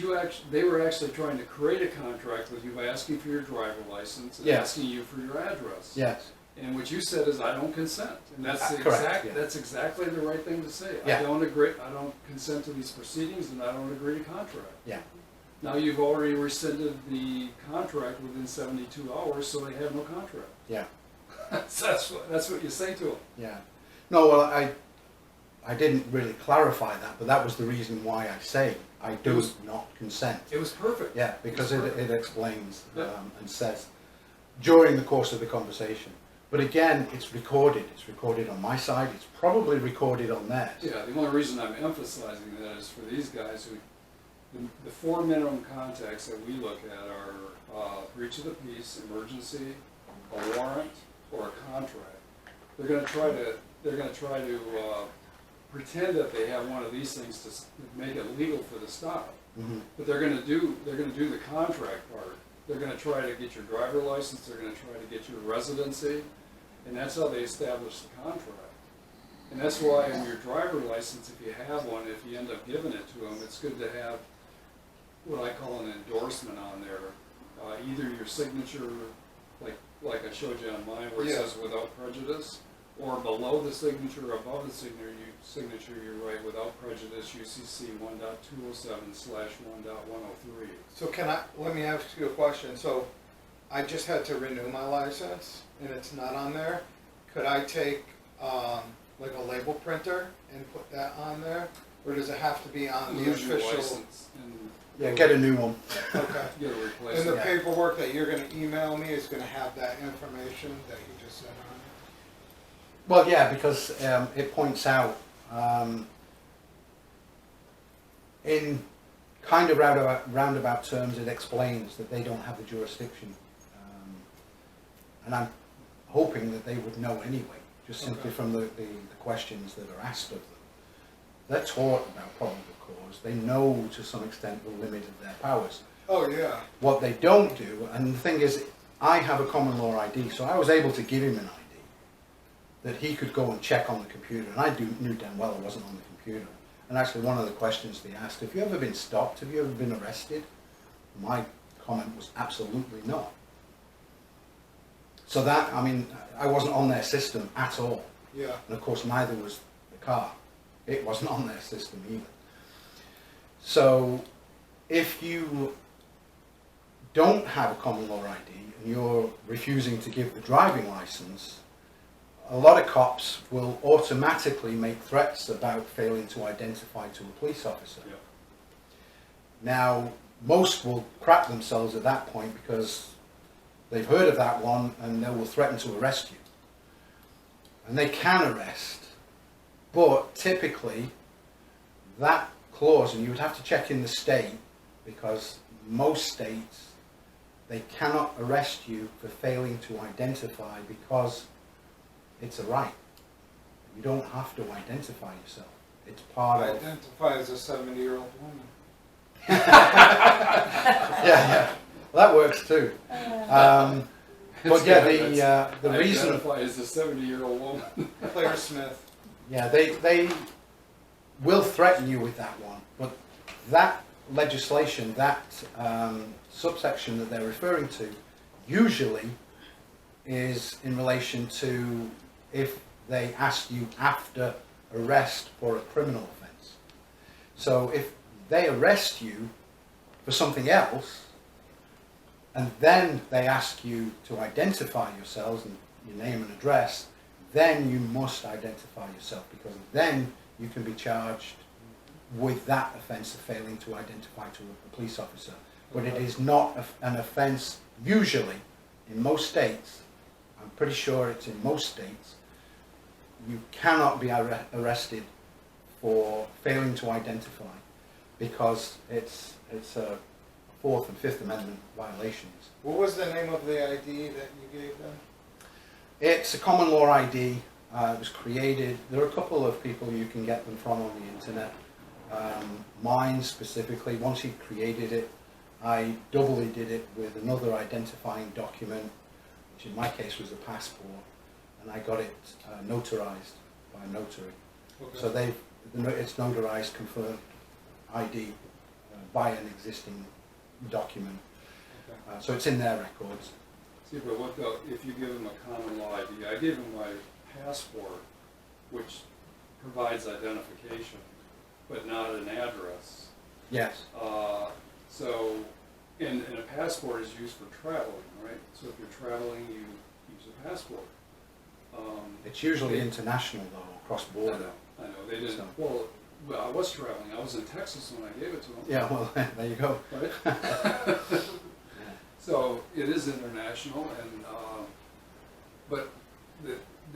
they were actually trying to create a contract with you by asking for your driver license and Yes. asking you for your address. Yes. And what you said is, I don't consent, and that's Correct, yeah. That's exactly the right thing to say. Yeah. I don't agree. I don't consent to these proceedings, and I don't agree to contract. Yeah. Now you've already rescinded the contract within 72 hours, so they have no contract. Yeah. that's what you say to them. Yeah. No, well, I didn't really clarify that, but that was the reason why I say I do not consent. It was perfect. Yeah, because it explains Yeah. and says during the course of the conversation. But again, it's recorded. It's recorded on my side. It's probably recorded on theirs. Yeah, the only reason I'm emphasizing that is for these guys who, the four minimum contacts that we look at are breach of the peace, emergency, a warrant, or a contract. They're going to try to pretend that they have one of these things to make it legal for the stop. Mm-hmm. But they're going to do the contract part. They're going to try to get your driver license. They're going to try to get your residency, and that's how they establish the contract. And that's why in your driver license, if you have one, if you end up giving it to them, it's good to have what I call an endorsement on there. Either your signature, like I showed you on mine, where it Yeah. says without prejudice, or below the signature, above the signature, you write without prejudice, UCC 1.207/1.103. So let me ask you a question. So I just had to renew my license and it's not on there. Could I take like a label printer and put that on there? Or does it have to be on the Lose your official? license and Yeah, get a new one. Okay. get a And replacement. the Yeah. paperwork that you're gonna email me is gonna have that information that you just said on Well, yeah, because it points out in kind of roundabout terms, it explains that they don't have the jurisdiction. And I'm hoping that they would know anyway, just simply Okay. from the questions that are asked of them. They're taught about probable cause. They know to some extent the limit of their powers. it. Oh, yeah. What they don't do, and the thing is, I have a common law ID, so I was able to give him an ID that he could go and check on the computer, and I knew damn well it wasn't on the computer. And actually, one of the questions they asked, have you ever been stopped? Have you ever been arrested? My comment was absolutely not. So that, I mean, I wasn't on their system at all. Yeah. And of course, neither was the car. It wasn't on their system either. So if you don't have a common law ID and you're refusing to give the driving license, a lot of cops will automatically make threats about failing to identify to a police officer. Yeah. Now, most will crap themselves at that point because they've heard of that one and they will threaten to arrest you. And they can arrest, but typically that clause, and you would have to check in the state, because most states, they cannot arrest you for failing to identify because it's a right. You don't have to identify yourself. It's part I of... identify as a 70-year-old woman. Yeah. Well, that works too. But yeah, the reason... Identify as a 70-year-old woman. Claire Smith. Yeah, they will threaten you with that one, but that legislation, that subsection that they're referring to, usually is in relation to if they ask you after arrest for a criminal offence. So if they arrest you for something else, and then they ask you to identify yourselves and your name and address, then you must identify yourself, because then you can be charged with that offence of failing to identify to a police officer. But it is not an offence usually in most states. I'm pretty sure it's in most states. You cannot be arrested for failing to identify, because it's a Fourth and Fifth Amendment violations. What was the name of the ID that you gave them? It's a common law ID. It was created. There are a couple of people you can get them from on the internet. Mine specifically, once he created it, I doubly did it with another identifying document, which in my case was a passport, and I got it notarized by a notary. Okay. So it's notarized, confirmed ID by an existing document. Okay. So it's in their records. See, but if you give them a common law ID, I gave them my passport, which provides identification, but not an address. Yes. So, and a passport is used for traveling, right? So if you're traveling, you use a passport. It's usually international though, cross I border. know, they didn't, So- well, I was traveling, I was in Texas when I gave it to them. Yeah, well, there you go. Right? So it is international, and but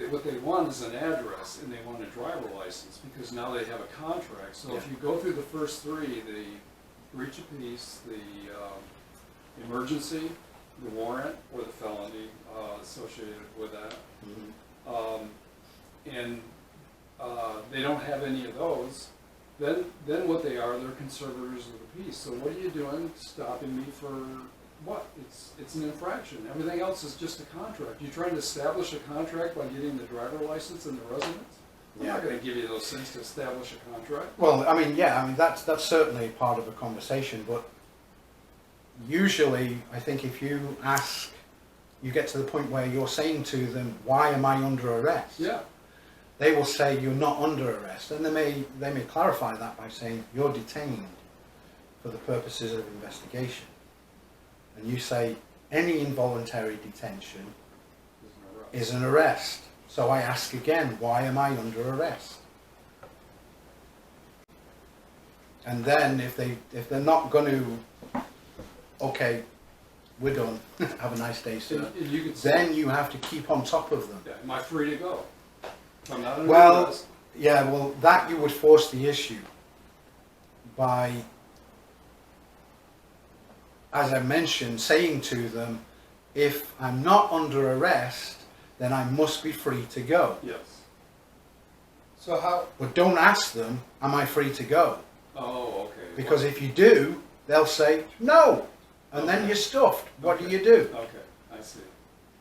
what they want is an address, and they want a driver license, because now they have a contract. So if Yeah. you go through the first three, the breach of peace, the emergency, the warrant, or the felony associated with that, Mhm. and they don't have any of those, then what they are, they're conservators of the peace. So what are you doing stopping me for what? It's an infraction. Everything else is just a contract. You're trying to establish a contract by getting the driver license and the residence? I'm not Yeah. going to give you those things to establish a contract. Well, I mean, yeah, I mean that's certainly part of a conversation, but usually I think if you ask you get to the point where you're saying to them, why am I under arrest? Yeah, They will say you're not under arrest, and they may clarify that by saying you're detained for the purposes of investigation. And you say any involuntary detention is an arrest. So I ask again, why am I under arrest? And then if they're not going to, okay, we're done, have a nice day, sir. and you could say, Then you have to keep on top of them. yeah, am I free to go? If I'm not under Well, arrest, yeah, well, that you would force the issue by, as I mentioned, saying to them, if I'm not under arrest, then I must be free to go. yes. So how, But don't ask them, am I free to go? Oh, okay. Because if you do, they'll say, no. And then Okay. you're stuffed. What do Okay. you do? Okay, I see.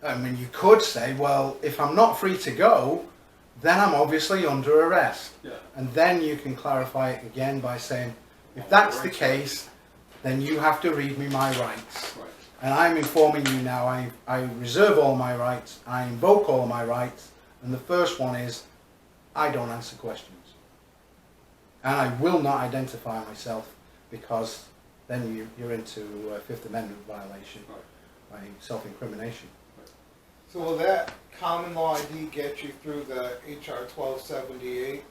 I mean, you could say, well, if I'm not free to go, then I'm obviously under arrest. Yeah, And then you can clarify it again by saying, if that's the case, then you have to read me my rights. right. And I'm informing you now, I reserve all my rights, I invoke all my rights, and the first one is, I don't answer questions. And I will not identify myself, because then you're into Fifth Amendment violation Right. by self-incrimination. so will that common law ID get you through the HR 1278?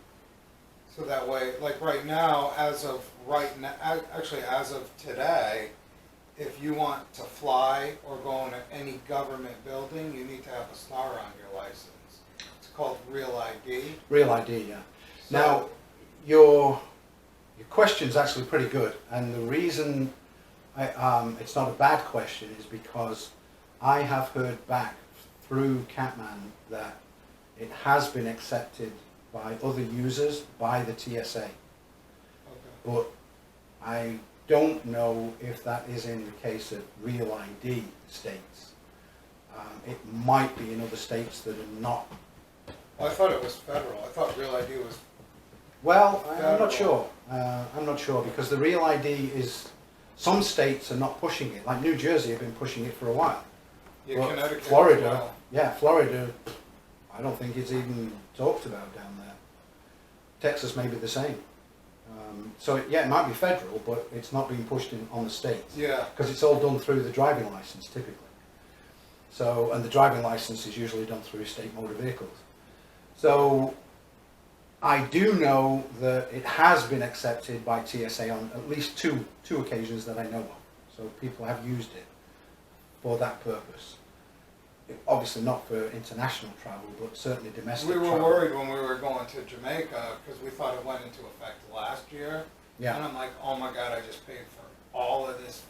So that way, like right now, as of today, if you want to fly or go into any government building, you need to have a star on your license. It's called Real ID. Real ID, yeah. So- Now, your question's actually pretty good, and the reason it's not a bad question is because I have heard back through Catman that it has been accepted by other users by the TSA, Okay. but I don't know if that is in the case of Real ID states. It might be in other states that are not. Well, I thought it was federal. I thought Real ID was. Well, I'm not Federal. sure. I'm not sure because the Real ID is, some states are not pushing it. Like New Jersey have been pushing it for a while. Yeah, But Connecticut. as Florida, well. yeah, Florida, I don't think it's even talked about down there. Texas may be the same. So yeah, it might be federal, but it's not being pushed on the states. Yeah. Because it's all done through the driving license typically. So, and the driving license is usually done through state motor vehicles. So, I do know that it has been accepted by TSA on at least two occasions that I know of. So people have used it for that purpose. Obviously not for international travel, but certainly domestic We were travel. worried when we were going to Jamaica because we thought it went into effect last year. And Yeah, I'm like, oh my God, I just paid for all of this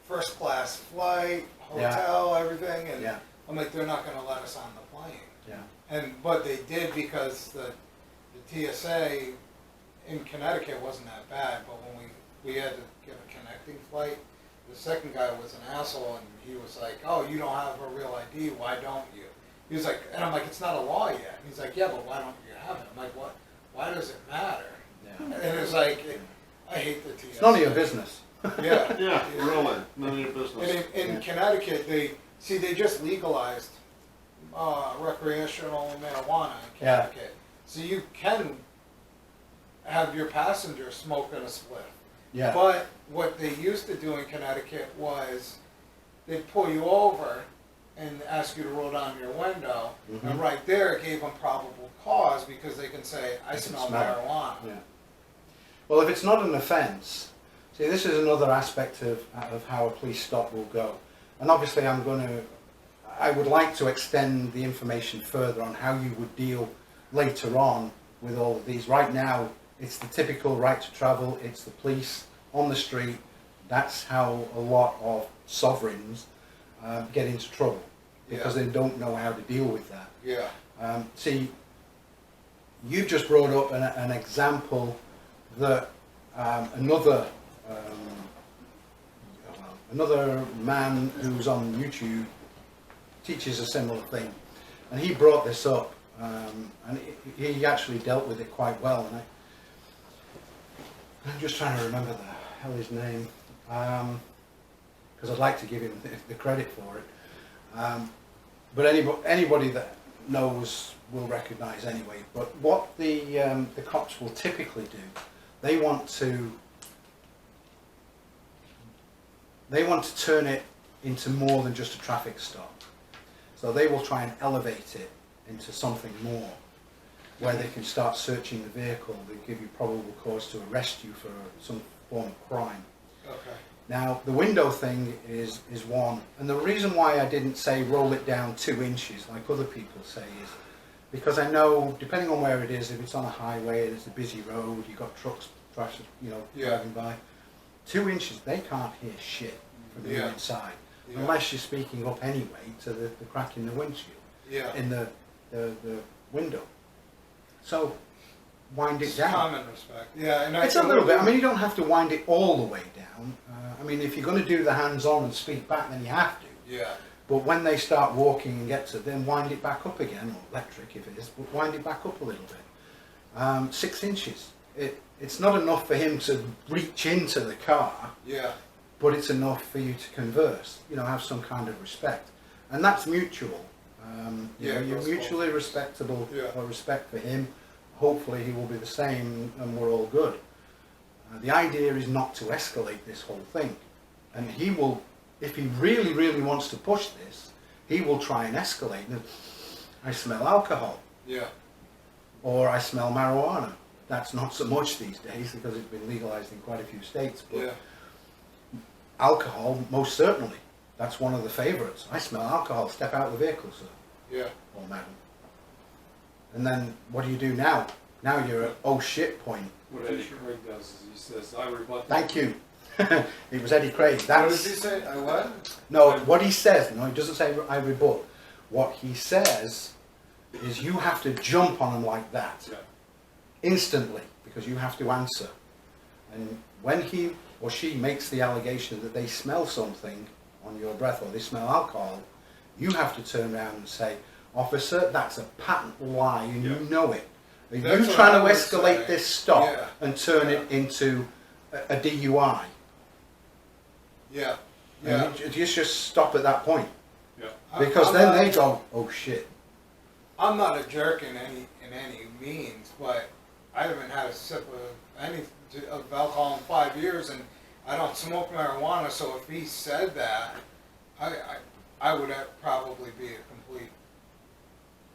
first class flight, hotel, everything. And yeah, I'm like, they're not going to let us on the plane. yeah. But they did because the TSA in Connecticut wasn't that bad. But when we had to get a connecting flight, the second guy was an asshole and he was like, oh, you don't have a Real ID, why don't you? He was like, and I'm like, it's not a law yet. He's like, yeah, but why don't you have it? I'm like, what? Why does it matter? Yeah. And it's like, I hate the TSA. It's none of your business. Yeah. Yeah, really, none of your And business. in Yeah. Connecticut, they just legalized recreational marijuana in Connecticut. So you can have your passenger smoking a spliff. Yeah, But what they used to do in Connecticut was they'd pull you over and ask you to roll down your window. Mhm. And right there, it gave them probable cause because they can say, I They can smell smell it. marijuana. yeah. Well, if it's not an offence, see, this is another aspect of how a police stop will go. And obviously I would like to extend the information further on how you would deal later on with all of these. Right now, it's the typical right to travel, it's the police on the street. That's how a lot of sovereigns get into trouble, because they don't know how to deal with that. Yeah. See, you've just brought up an example that another man who's on YouTube teaches a similar thing, and he brought this up, and he actually dealt with it quite well. And I'm just trying to remember his name, because I'd like to give him the credit for it. But anybody that knows will recognise anyway. But what the cops will typically do, they want to turn it into more than just a traffic stop. So they will try and elevate it into something more, where they can start searching the vehicle. They give you probable cause to arrest you for some form of crime. Okay. Now, the window thing is one, and the reason why I didn't say roll it down 2 inches like other people say is because I know, depending on where it is, if it's on a highway, it's a busy road, you've got trucks, driving by, 2 inches, they can't hear shit from the inside, unless you're speaking up anyway to the crack in the windshield, in the window. So, wind it down. Common respect. Yeah, and It's a little bit. I mean, you don't have to wind it all the way down. I mean, if you're going to do the hands-on and speak back, then you have to. Yeah. But when they start walking and get to, then wind it back up again, or electric if it is, but wind it back up a little bit. 6 inches. It's not enough for him to reach into the car. Yeah. But it's enough for you to converse. You know, have some kind of respect, and that's mutual. You're mutually respectable, or respect for him. Hopefully he will be the same and we're all good. The idea is not to escalate this whole thing. And he will, if he really, really wants to push this, he will try and escalate. I smell alcohol. Yeah. Or I smell marijuana. That's not so much these days because it's been legalized in quite a few states. But alcohol, most certainly. That's one of the favorites. I smell alcohol. Step out of the vehicle, sir. Yeah. Or madam. And then what do you do now? Now you're at oh shit point. What Eddie Craig does is he says, I rebut. Thank you. It was Eddie Craig. What does he say? I what? No, what he says, no, he doesn't say I rebut. What he says is you have to jump on him like that. Yeah. Instantly, because you have to answer. And when he or she makes the allegation that they smell something on your breath or they smell alcohol, you have to turn around and say, officer, that's a patent lie and you know it. Are you trying to escalate this stop and turn it into a DUI? Yeah. Yeah. And you just stop at that point. Yeah. Because then they go, oh shit. I'm not a jerk in any means, but I haven't had a sip of alcohol in 5 years, and I don't smoke marijuana. So if he said that, I would probably be a complete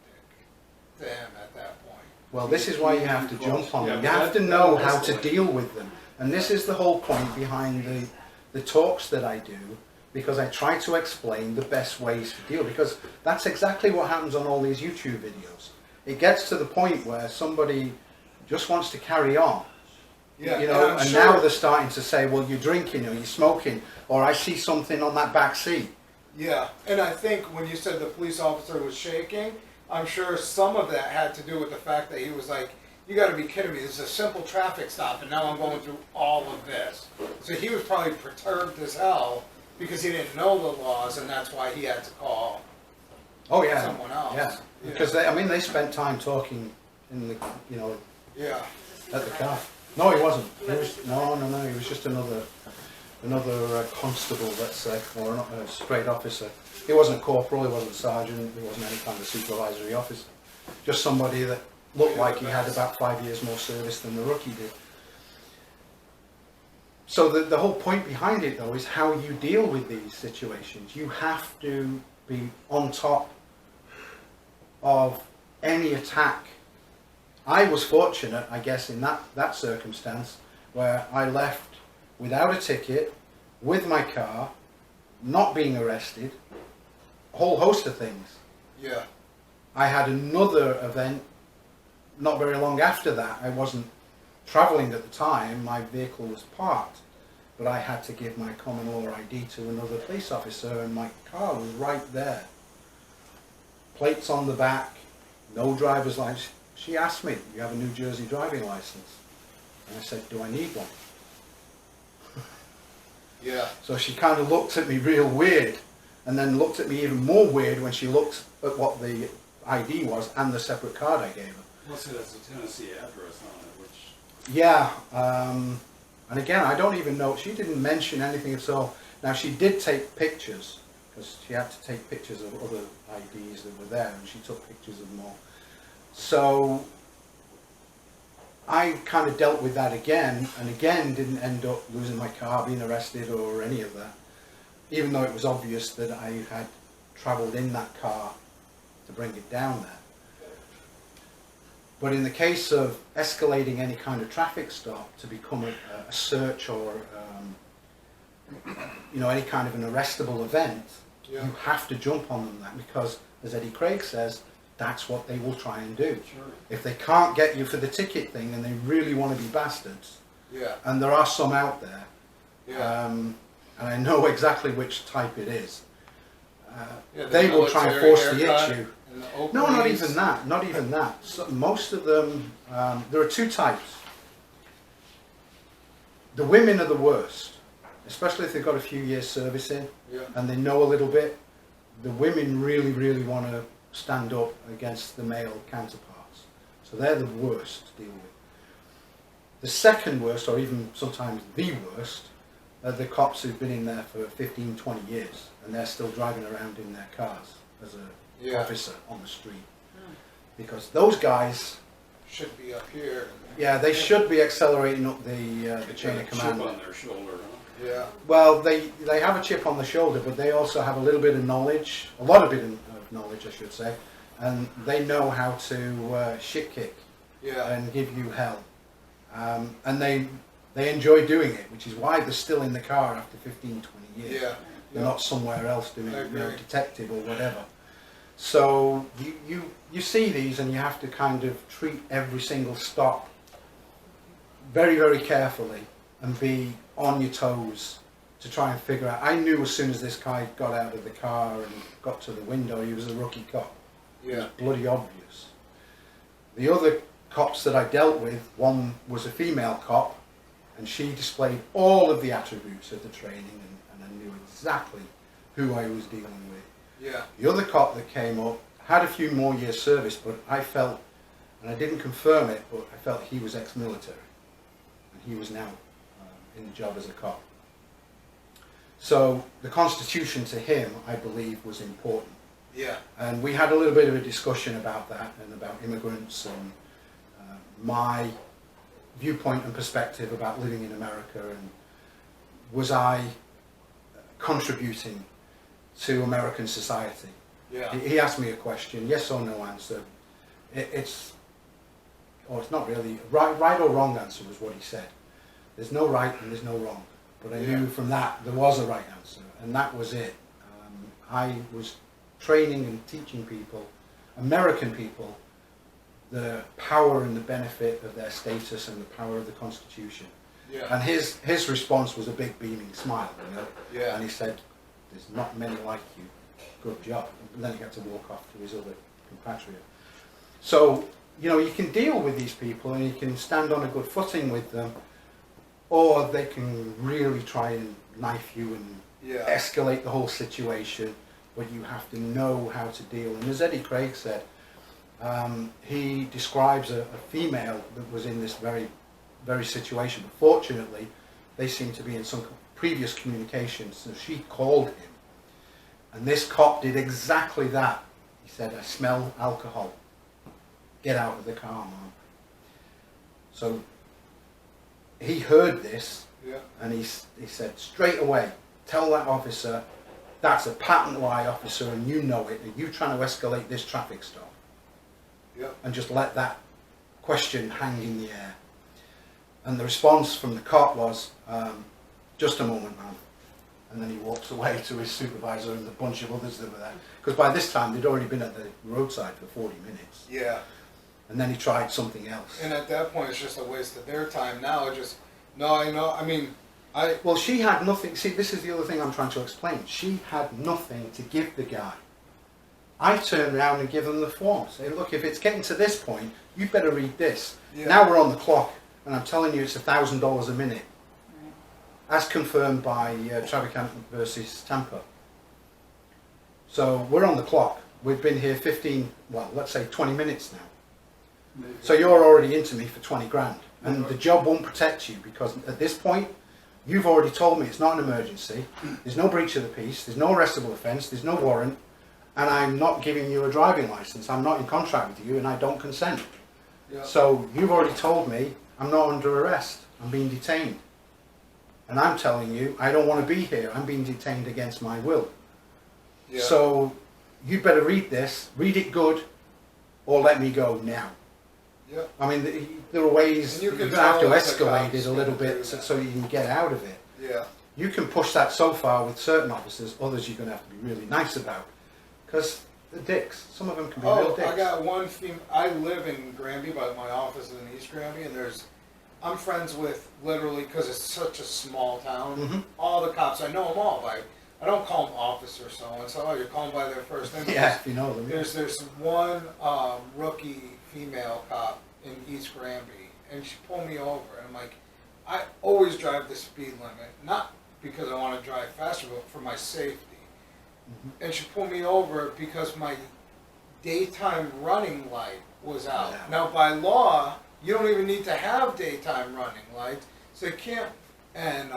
dick to him at that point. Well, this is why you have to jump on them. You have to know how to deal with them. And this is the whole point behind the talks that I do, because I try to explain the best ways to deal, because that's exactly what happens on all these YouTube videos. It gets to the point where somebody just wants to carry on. Yeah, you know, and now they're starting to say, well, you're drinking or you're smoking, or I see something on that back seat. Yeah, and I think when you said the police officer was shaking, I'm sure some of that had to do with the fact that he was like, you got to be kidding me, this is a simple traffic stop and now I'm going through all of this. So he was probably perturbed as hell because he didn't know the laws, and that's why he had to call someone else. Yeah, because they spent time talking in the, at the car. No, he wasn't. He was, no, he was just another constable, let's say, or a straight officer. He wasn't a corporal, he wasn't a sergeant, he wasn't any kind of supervisory officer. Just somebody that looked like he had about 5 years more service than the rookie did. So the whole point behind it, though, is how you deal with these situations. You have to be on top of any attack. I was fortunate, I guess, in that circumstance, where I left without a ticket, with my car, not being arrested, a whole host of things. Yeah. I had another event not very long after that. I wasn't travelling at the time, my vehicle was parked, but I had to give my common law ID to another police officer, and my car was right there. Plates on the back, no driver's license. She asked me, you have a New Jersey driving license? And I said, do I need one? Yeah. So she kind of looked at me real weird, and then looked at me even more weird when she looked at what the ID was and the separate card I gave her. Plus it has a Tennessee address on it, which... Yeah, and again, I don't even know, she didn't mention anything at all. Now, she did take pictures, because she had to take pictures of other IDs that were there, and she took pictures of them all. So I kind of dealt with that again, and again didn't end up losing my car, being arrested or any of that, even though it was obvious that I had travelled in that car to bring it down there. But in the case of escalating any kind of traffic stop to become a search or any kind of an arrestable event, Yeah. you have to jump on them, because, as Eddie Craig says, that's what they will try and do. Sure. If they can't get you for the ticket thing and they really want to be bastards, Yeah. and there are some out there, Yeah. and I know exactly which type it is, Yeah, the they will try and military force the haircut issue. and the No, not openings. even that, not even that. So most of them, there are two types. The women are the worst, especially if they've got a few years service in Yeah. and they know a little bit. The women really, really want to stand up against the male counterparts. So they're the worst to deal with. The second worst, or even sometimes the worst, are the cops who've been in there for 15, 20 years and they're still driving around in their cars as a Yeah. officer on the street. Because those guys, Should be up here. yeah, they should be accelerating up the chain Got of a chip command. on their shoulder, huh? Yeah. Well, they have a chip on the shoulder, but they also have a little bit of knowledge, a lot of bit of knowledge, I should say, and they know how to shit kick Yeah. and give you hell, and they enjoy doing it, which is why they're still in the car after 15, 20 years. Yeah. They're not somewhere else doing I agree. detective or whatever. So you see these and you have to kind of treat every single stop very, very carefully and be on your toes to try and figure out. I knew as soon as this guy got out of the car and got to the window, he was a rookie cop. It was Yeah. bloody obvious. The other cops that I dealt with, one was a female cop, and she displayed all of the attributes of the training, and I knew exactly who I was dealing with. Yeah. The other cop that came up had a few more years service, but I felt, and I didn't confirm it, but I felt he was ex-military, and he was now in the job as a cop. So the Constitution to him, I believe, was important. Yeah. And we had a little bit of a discussion about that and about immigrants and my viewpoint and perspective about living in America, and was I contributing to American society. Yeah. He asked me a question, yes or no answer. It's not really, right or wrong answer was what he said. There's no right and there's no wrong. But I knew from that there was a right answer, and that was it. I was training and teaching people, American people, the power and the benefit of their status and the power of the Constitution. Yeah. And his response was a big beaming smile, you know. Yeah. And he said, "There's not many like you. Good job." And then he had to walk off to his other compatriot. So, you can deal with these people and you can stand on a good footing with them, or they can really try and knife you and Yeah. escalate the whole situation, but you have to know how to deal. And as Eddie Craig said, he describes a female that was in this very, very situation. But fortunately, they seem to be in some previous communication, so she called him. And this cop did exactly that. He said, "I smell alcohol. Get out of the car, Mom." So he heard this, Yeah. and he said, "Straight away, tell that officer, that's a patent lie, officer, and you know it, and you trying to escalate this traffic stop." Yeah. And just let that question hang in the air. And the response from the cop was, "Just a moment, man." And then he walks away to his supervisor and the bunch of others that were there. Because by this time, they'd already been at the roadside for 40 minutes. Yeah. And then he tried something else. And at that point, it's just a waste of their time. Now, it just, no, I know. I mean, Well, she had nothing. See, this is the other thing I'm trying to explain. She had nothing to give the guy. I turned around and give them the form. Say, "Look, if it's getting to this point, you better read this." Yeah. Now we're on the clock, and I'm telling you it's $1,000 a minute, as confirmed by Traficant versus Tampa. So we're on the clock. We've been here 20 minutes now. Maybe. So you're already into me for 20 grand. And the job won't protect you, because at this point, You've already told me it's not an emergency, there's no breach of the peace, there's no arrestable offence, there's no warrant, and I'm not giving you a driving licence, I'm not in contract with you, and I don't consent. Yeah. So you've already told me I'm not under arrest, I'm being detained. And I'm telling you, I don't want to be here, I'm being detained against my will. Yeah. So you'd better read this, read it good, or let me go now. Yeah. I mean, there are ways And you you're can going to have to tell if the escalate cop's it a little gonna do bit so, that. so you can get out of it. Yeah. You can push that so far with certain officers, others you're going to have to be really nice about. Because they're dicks. Some of them can be real Oh, dicks. I got one I live in Granby, but my office is in East Granby, and I'm friends with literally, because it's such a small town, Mhm. all the cops, I know them all by, I don't call them officer so-and-so, oh, you're calling by their first name. Yeah, if you know them. There's one rookie female cop in East Granby, and she pulled me over, and I'm like, I always drive the speed limit, not because I want to drive faster, but for my safety. Mhm. And she pulled me over because my daytime running light was out. Yeah. Now, by law, you don't even need to have daytime running lights, so you can't. And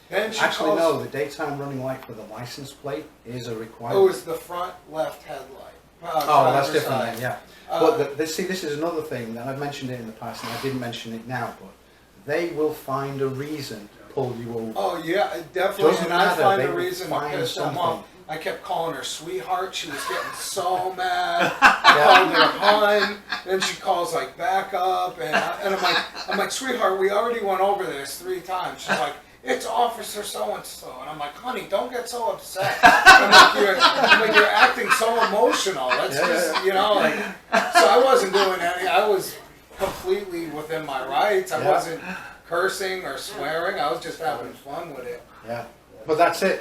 then she Actually, calls. no, the daytime running light for the license plate is a requirement. Oh, it's the front left headlight. Oh, that's driver's different side. then, yeah. Uh, But see, this is another thing that I've mentioned it in the past, and I didn't mention it now, but they will find a reason to pull you over. Oh yeah, definitely. Doesn't And I matter, find they a will reason to find piss them something. off. I kept calling her sweetheart. She was getting so mad. I called her hun. Then she calls like back up, and I'm like, sweetheart, we already went over this 3 times. She's like, it's Officer so and so, and I'm like, honey, don't get so upset. I'm like, you're acting so emotional. Let's Yeah, just, yeah. you know, like. So I wasn't doing any. I was completely within my rights. I Yeah. wasn't cursing or swearing. I was just having fun with it. Yeah, but that's it.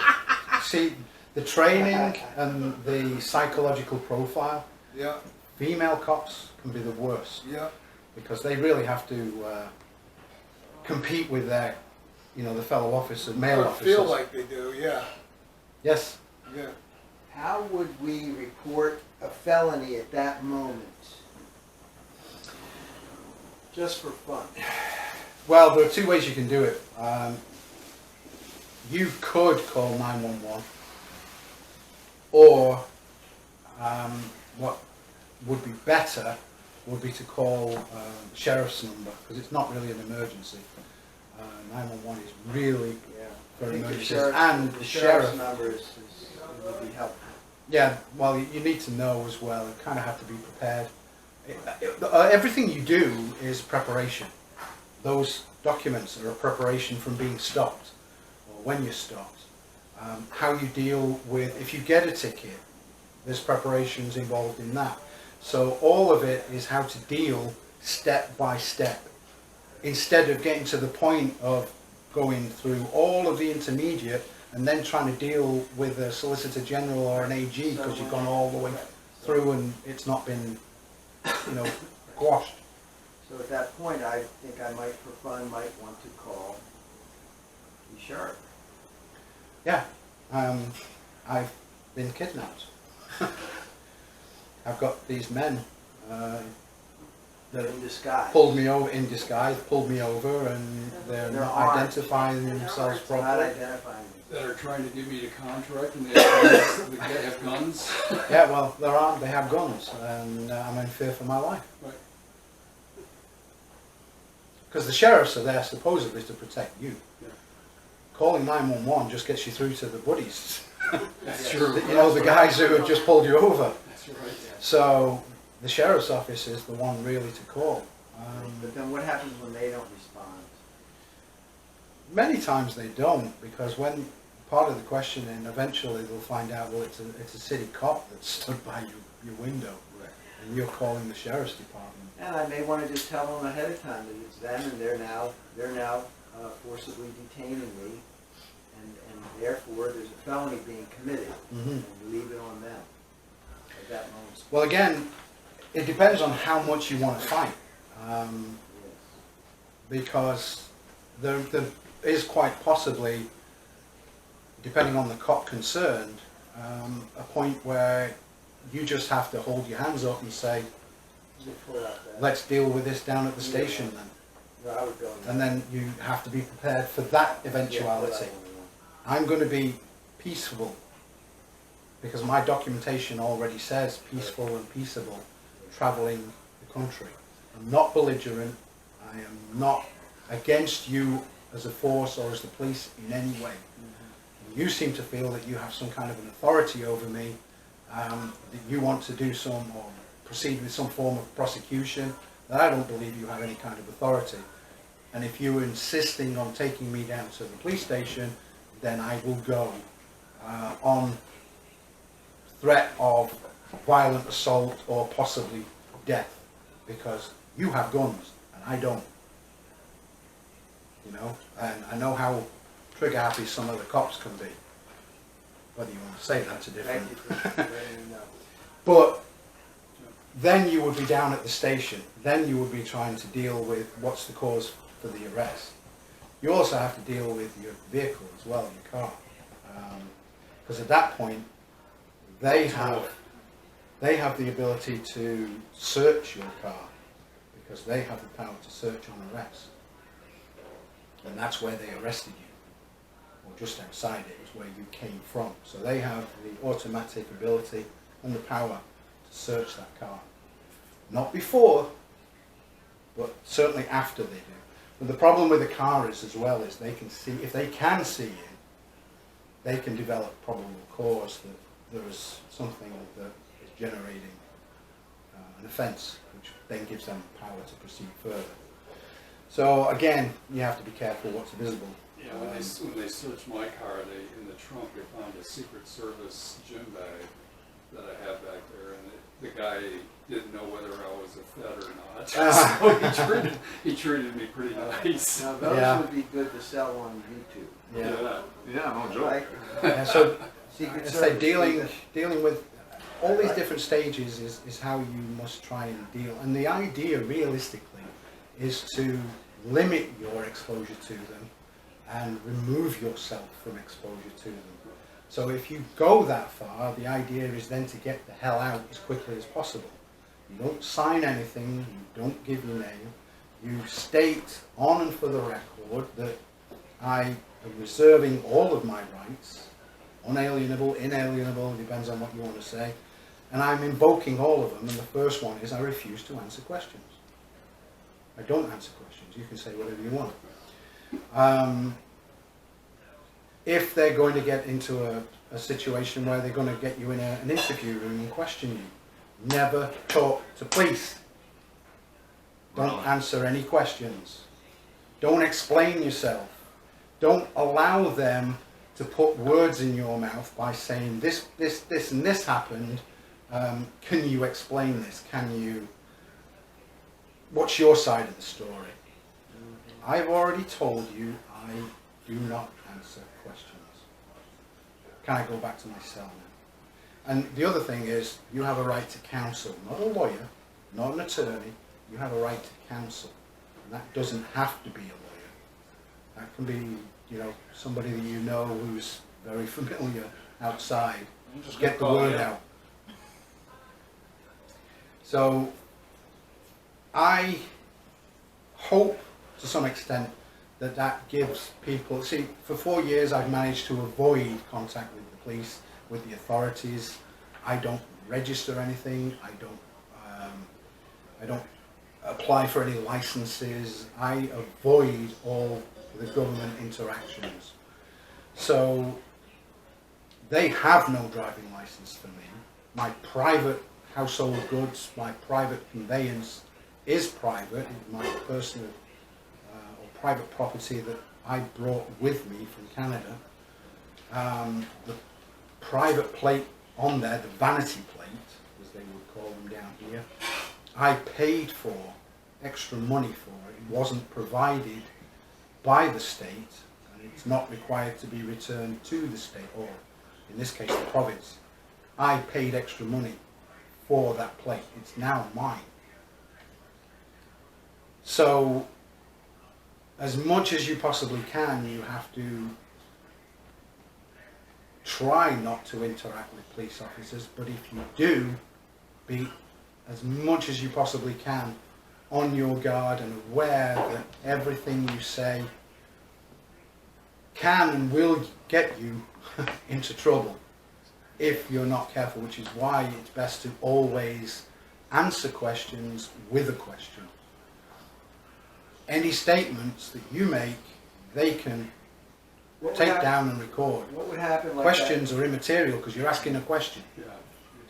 See, the training and the psychological profile, Yeah, female cops can be the worst yeah. because they really have to compete with their, the fellow officers, male Or officers. feel like they do, yeah, Yes. yeah. How would we report a felony at that moment? Just for fun. Well, there are 2 ways you can do it. You could call 911, or what would be better would be to call the sheriff's number, because it's not really an emergency. 911 is really I for think the emergencies, sheriff, and the the sheriff's sheriff. number would be helpful. Yeah, well, you need to know as well. You kind of have to be prepared. Everything you do is preparation. Those documents are a preparation from being stopped, or when you're stopped. How you deal with, if you get a ticket, there's preparations involved in that. So all of it is how to deal step by step, instead of getting to the point of going through all of the intermediate and then trying to deal with a Solicitor General or an AG because you've gone all the way through and it's not been, quashed. So at that point, I think I might, for fun, might want to call the sheriff. Yeah, I've been kidnapped. I've got these men that In disguise. pulled me over in disguise, pulled me over, and they're They're not armed. identifying themselves Not properly. identifying me. That are trying to give me the contract and they have guns. Yeah, well, they're armed, they have guns, and I'm in fear for my life. Right. Because the sheriffs are there supposedly to protect you. Yeah. Calling 911 just gets you through to the buddies. That's Yes. true. The guys who have just pulled you over. That's right. So the sheriff's office is the one really to call. But then what happens when they don't respond? Many times they don't, because when part of the questioning, eventually they'll find out, well, it's a city cop that stood by your window, and you're calling the sheriff's department. And I may want to just tell them ahead of time that it's them, and they're now forcibly detaining me, and therefore there's a felony being committed, Mhm. and leave it on them at that moment. Well, again, it depends on how much you want to fight, Yes. because there is quite possibly, depending on the cop concerned, a point where you just have to hold your hands up and say, Just pull out that. let's deal with this down at the station then. No, I would go. and then you have to be prepared for that eventuality. I'm going to be peaceful because my documentation already says peaceful and peaceable travelling the country. I'm not belligerent. I am not against you as a force or as the police in any way. You seem to feel that you have some kind of an authority over me, that you want to do some or proceed with some form of prosecution, that I don't believe you have any kind of authority. And if you're insisting on taking me down to the police station, then I will go on threat of violent assault or possibly death, because you have guns and I don't. You know, and I know how trigger happy some of the cops can be. Whether you want to say that's a different. Thank you for letting me know. But then you would be down at the station. Then you would be trying to deal with what's the cause for the arrest. You also have to deal with your vehicle as well, your car, because at that point they have the ability to search your car because they have the power to search on arrest, and that's where they arrested you, or just outside it is where you came from. So they have the automatic ability and the power to search that car. Not before, but certainly after they do. But the problem with the car is as well is they can see, if they can see you, they can develop probable cause that there is something that is generating an offence, which then gives them power to proceed further. So again, you have to be careful what's visible. Yeah, when they searched my car, in the trunk they found a Secret Service gym bag that I have back there, and the guy didn't know whether I was a Fed or not. So he treated me pretty nice. Now those Yeah. would be good to sell on YouTube. Yeah, no joke. Right? Yeah, so Secret I say Service. dealing with all these different stages is how you must try and deal. And the idea realistically is to limit your exposure to them and remove yourself from exposure to them. So if you go that far, the idea is then to get the hell out as quickly as possible. You don't sign anything, you don't give your name, you state on and for the record that I am reserving all of my rights, unalienable, inalienable, depends on what you want to say, and I'm invoking all of them, and the first one is I refuse to answer questions. I don't answer questions, you can say whatever you want. If they're going to get into a situation where they're going to get you in an interview room and question you, never talk to police. Don't answer any questions. Don't explain yourself. Don't allow them to put words in your mouth by saying this, and this happened. Can you explain this? What's your side of the story? I've already told you I do not answer questions. Can I go back to my cell now? And the other thing is, you have a right to counsel, not a lawyer, not an attorney. You have a right to counsel, and that doesn't have to be a lawyer. That can be, somebody that you know who's very familiar outside. Just get the word out. So, I hope to some extent that gives people, see, for 4 years I've managed to avoid contact with the police, with the authorities. I don't register anything, I don't apply for any licenses, I avoid all the government interactions. So they have no driving license for me. My private household goods, my private conveyance is private, my personal private property that I brought with me from Canada. The private plate on there, the vanity plate, as they would call them down here, I paid for extra money for it. It wasn't provided by the state, and it's not required to be returned to the state, or in this case the province. I paid extra money for that plate. It's now mine. So as much as you possibly can, you have to try not to interact with police officers, but if you do, be as much as you possibly can on your guard and aware that everything you say can and will get you into trouble if you're not careful, which is why it's best to always answer questions with a question. Any statements that you make, they can What would take hap- down and record. What would happen like Questions are immaterial because you're asking a question. Yeah,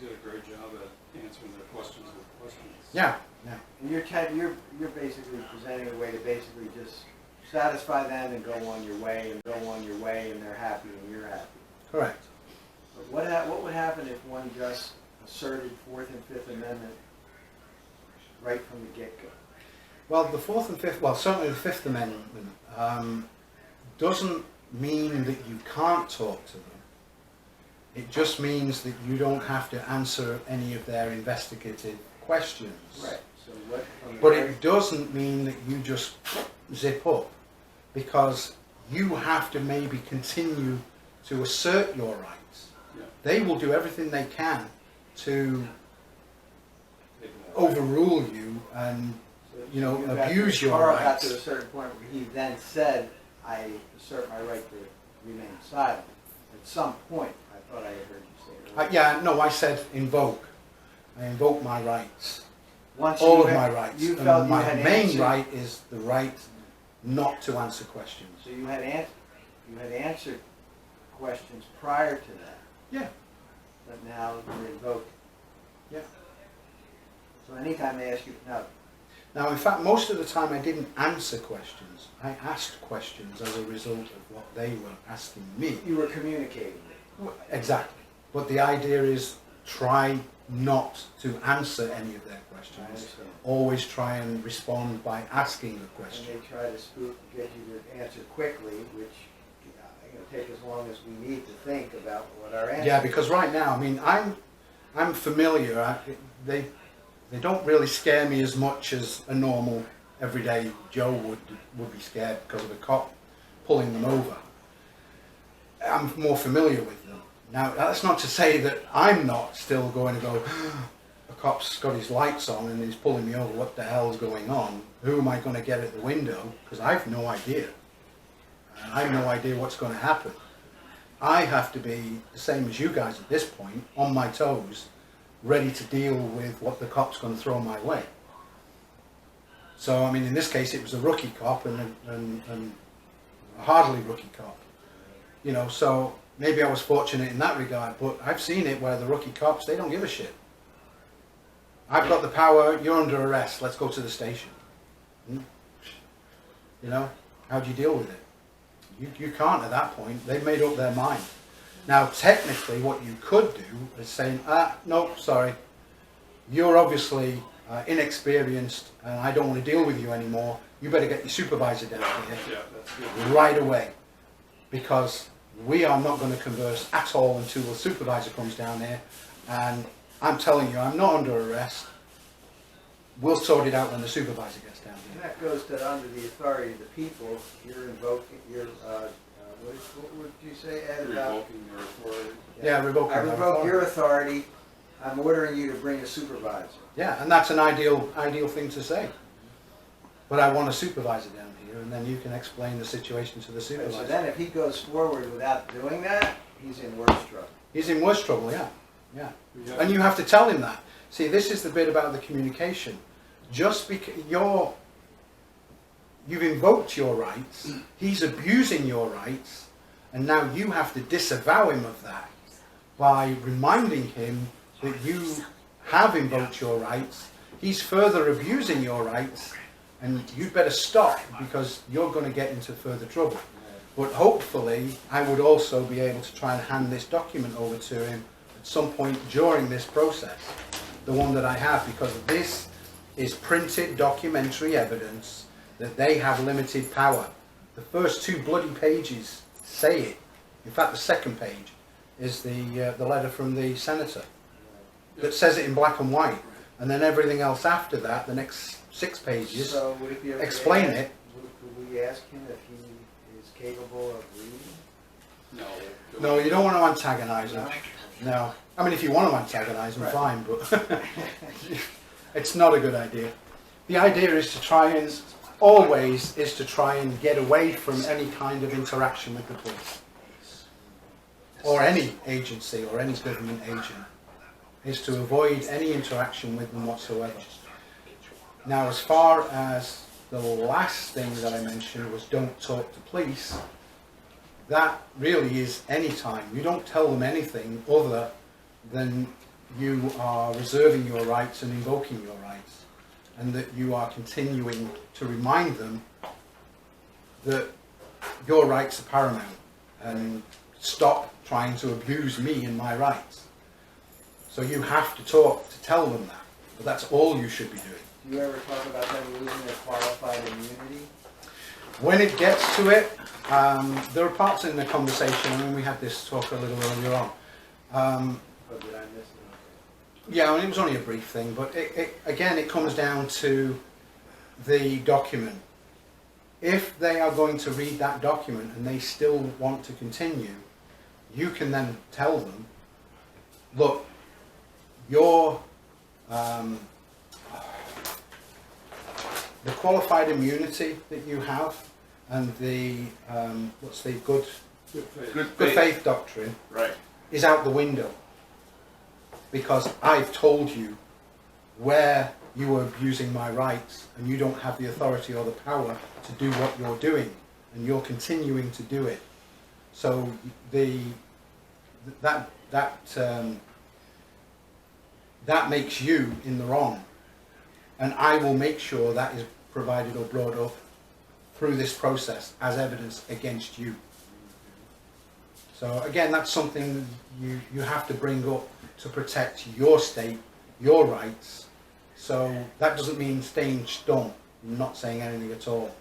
you did a great job at answering their questions with questions. Yeah, yeah, that? And you're basically presenting a way to basically just satisfy them and go on your way and go on your way, and they're happy and you're happy. correct. But what would happen if one just asserted Fourth and Fifth Amendment right from the get-go? Well, the Fourth and Fifth, well, certainly the Fifth Amendment doesn't mean that you can't talk to them. It just means that you don't have to answer any of their investigative questions. Right. So what? From the But very- it doesn't mean that you just zip up, because you have to maybe continue to assert your rights. Yeah. They will do everything they can to Take them out. overrule you and you know, got to- abuse your Karl got rights. to a certain point where he then said, I assert my right to remain silent. At some point, I thought I had heard you say it. Yeah, no, I said invoke. I invoke my rights. Once All you of had- my rights. You And felt you my had main answered, right is the right not to answer questions. So you had answered questions prior to that, Yeah, but now you're invoking. yeah. So anytime they ask you, no, Now, in fact, most of the time I didn't answer questions. I asked questions as a result of what they were asking me. you were communicating. Exactly. But the idea is try not to answer any of their I questions. understand. Always try and respond by asking the And question. they try to spook, get you to answer quickly, which take as long as we need to think about what our answer Yeah, is. because right now, I mean, I'm familiar. They don't really scare me as much as a normal everyday Joe would be scared because of a cop pulling them over. I'm more familiar with them. Now, that's not to say that I'm not still going to go, a cop's got his lights on and he's pulling me over, what the hell's going on? Who am I going to get at the window? Because I have no idea. And I have no idea what's going to happen. I have to be the same as you guys at this point, on my toes, ready to deal with what the cop's going to throw my way. So, I mean, in this case, it was a rookie cop and a hardly rookie cop. You know, so maybe I was fortunate in that regard, but I've seen it where the rookie cops, they don't give a shit. I've got the power, you're under arrest, let's go to the station. You know, how do you deal with it? You can't at that point. They've made up their mind. Now, technically, what you could do is saying, no, sorry, you're obviously inexperienced and I don't want to deal with you anymore. You better get your supervisor down here Yeah, that's good. right away, because we are not going to converse at all until the supervisor comes down here. And I'm telling you, I'm not under arrest. We'll sort it out when the supervisor gets down And here. that goes to under the authority of the people, you're invoking, what would you say, Ed, about? Revoking your authority. Yeah, revoking I my revoke authority. your authority, I'm ordering you to bring a supervisor. Yeah, and that's an ideal thing to say. But I want a supervisor down here, and then you can explain the situation to the So supervisor. then if he goes forward without doing that, he's in worse trouble. He's in worse trouble, yeah. Yeah. Yeah. And you have to tell him that. See, this is the bit about the communication. Just because you've invoked your rights, he's abusing your rights, and now you have to disavow him of that by reminding him that you have invoked your rights. He's further abusing your rights, and you'd better stop because you're going to get into further trouble. But hopefully, I would also be able to try and hand this document over to him at some point during this process, the one that I have, because this is printed documentary evidence that they have limited power. The first two bloody pages say it. In fact, the second page is the letter from the senator that says it in black and white, and then everything else after that, the next 6 pages, So would it be okay? explain it. Would we ask him if he is capable of reading? No. No, you don't want to antagonize him. No. I mean, if you want to antagonize him, Right. fine, but it's not a good idea. The idea is to try and, always, is to try and get away from any kind of interaction with the police. Or any agency, or any government agent. Is to avoid any interaction with them whatsoever. Now, as far as the last thing that I mentioned was don't talk to police, that really is any time. You don't tell them anything other than you are reserving your rights and invoking your rights, and that you are continuing to remind them that your rights are paramount and stop trying to abuse me and my rights. So you have to talk to tell them that, but that's all you should be doing. Do you ever talk about them losing their qualified immunity? When it gets to it, there are parts in the conversation, I mean, we had this talk a little earlier on. Or did I miss it? Yeah, I mean, it was only a brief thing, but again, it comes down to the document. If they are going to read that document and they still want to continue, you can then tell them, look, your the qualified immunity that you have and the what's the good faith doctrine Right. is out the window, because I've told you where you are abusing my rights and you don't have the authority or the power to do what you're doing, and you're continuing to do it. So that makes you in the wrong, and I will make sure that is provided or brought up through this process as evidence against you. So again, that's something you have to bring up to protect your state, your rights. So that doesn't mean staying stum, not saying anything at all.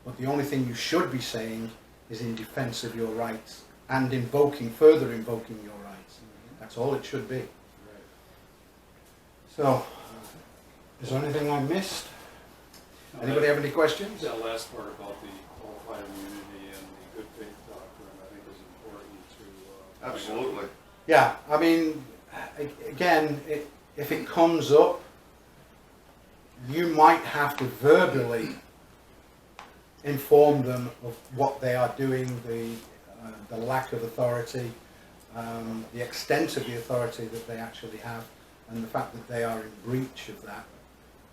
But the only thing you should be saying is in defense of your rights and further invoking your rights. That's all it should be. So, is there anything I missed? Anybody have any questions? That last part about the qualified immunity and the good faith doctrine, I think is important to... Absolutely. Yeah, I mean, again, if it comes up, you might have to verbally inform them of what they are doing, the lack of authority, the extent of the authority that they actually have, and the fact that they are in breach of that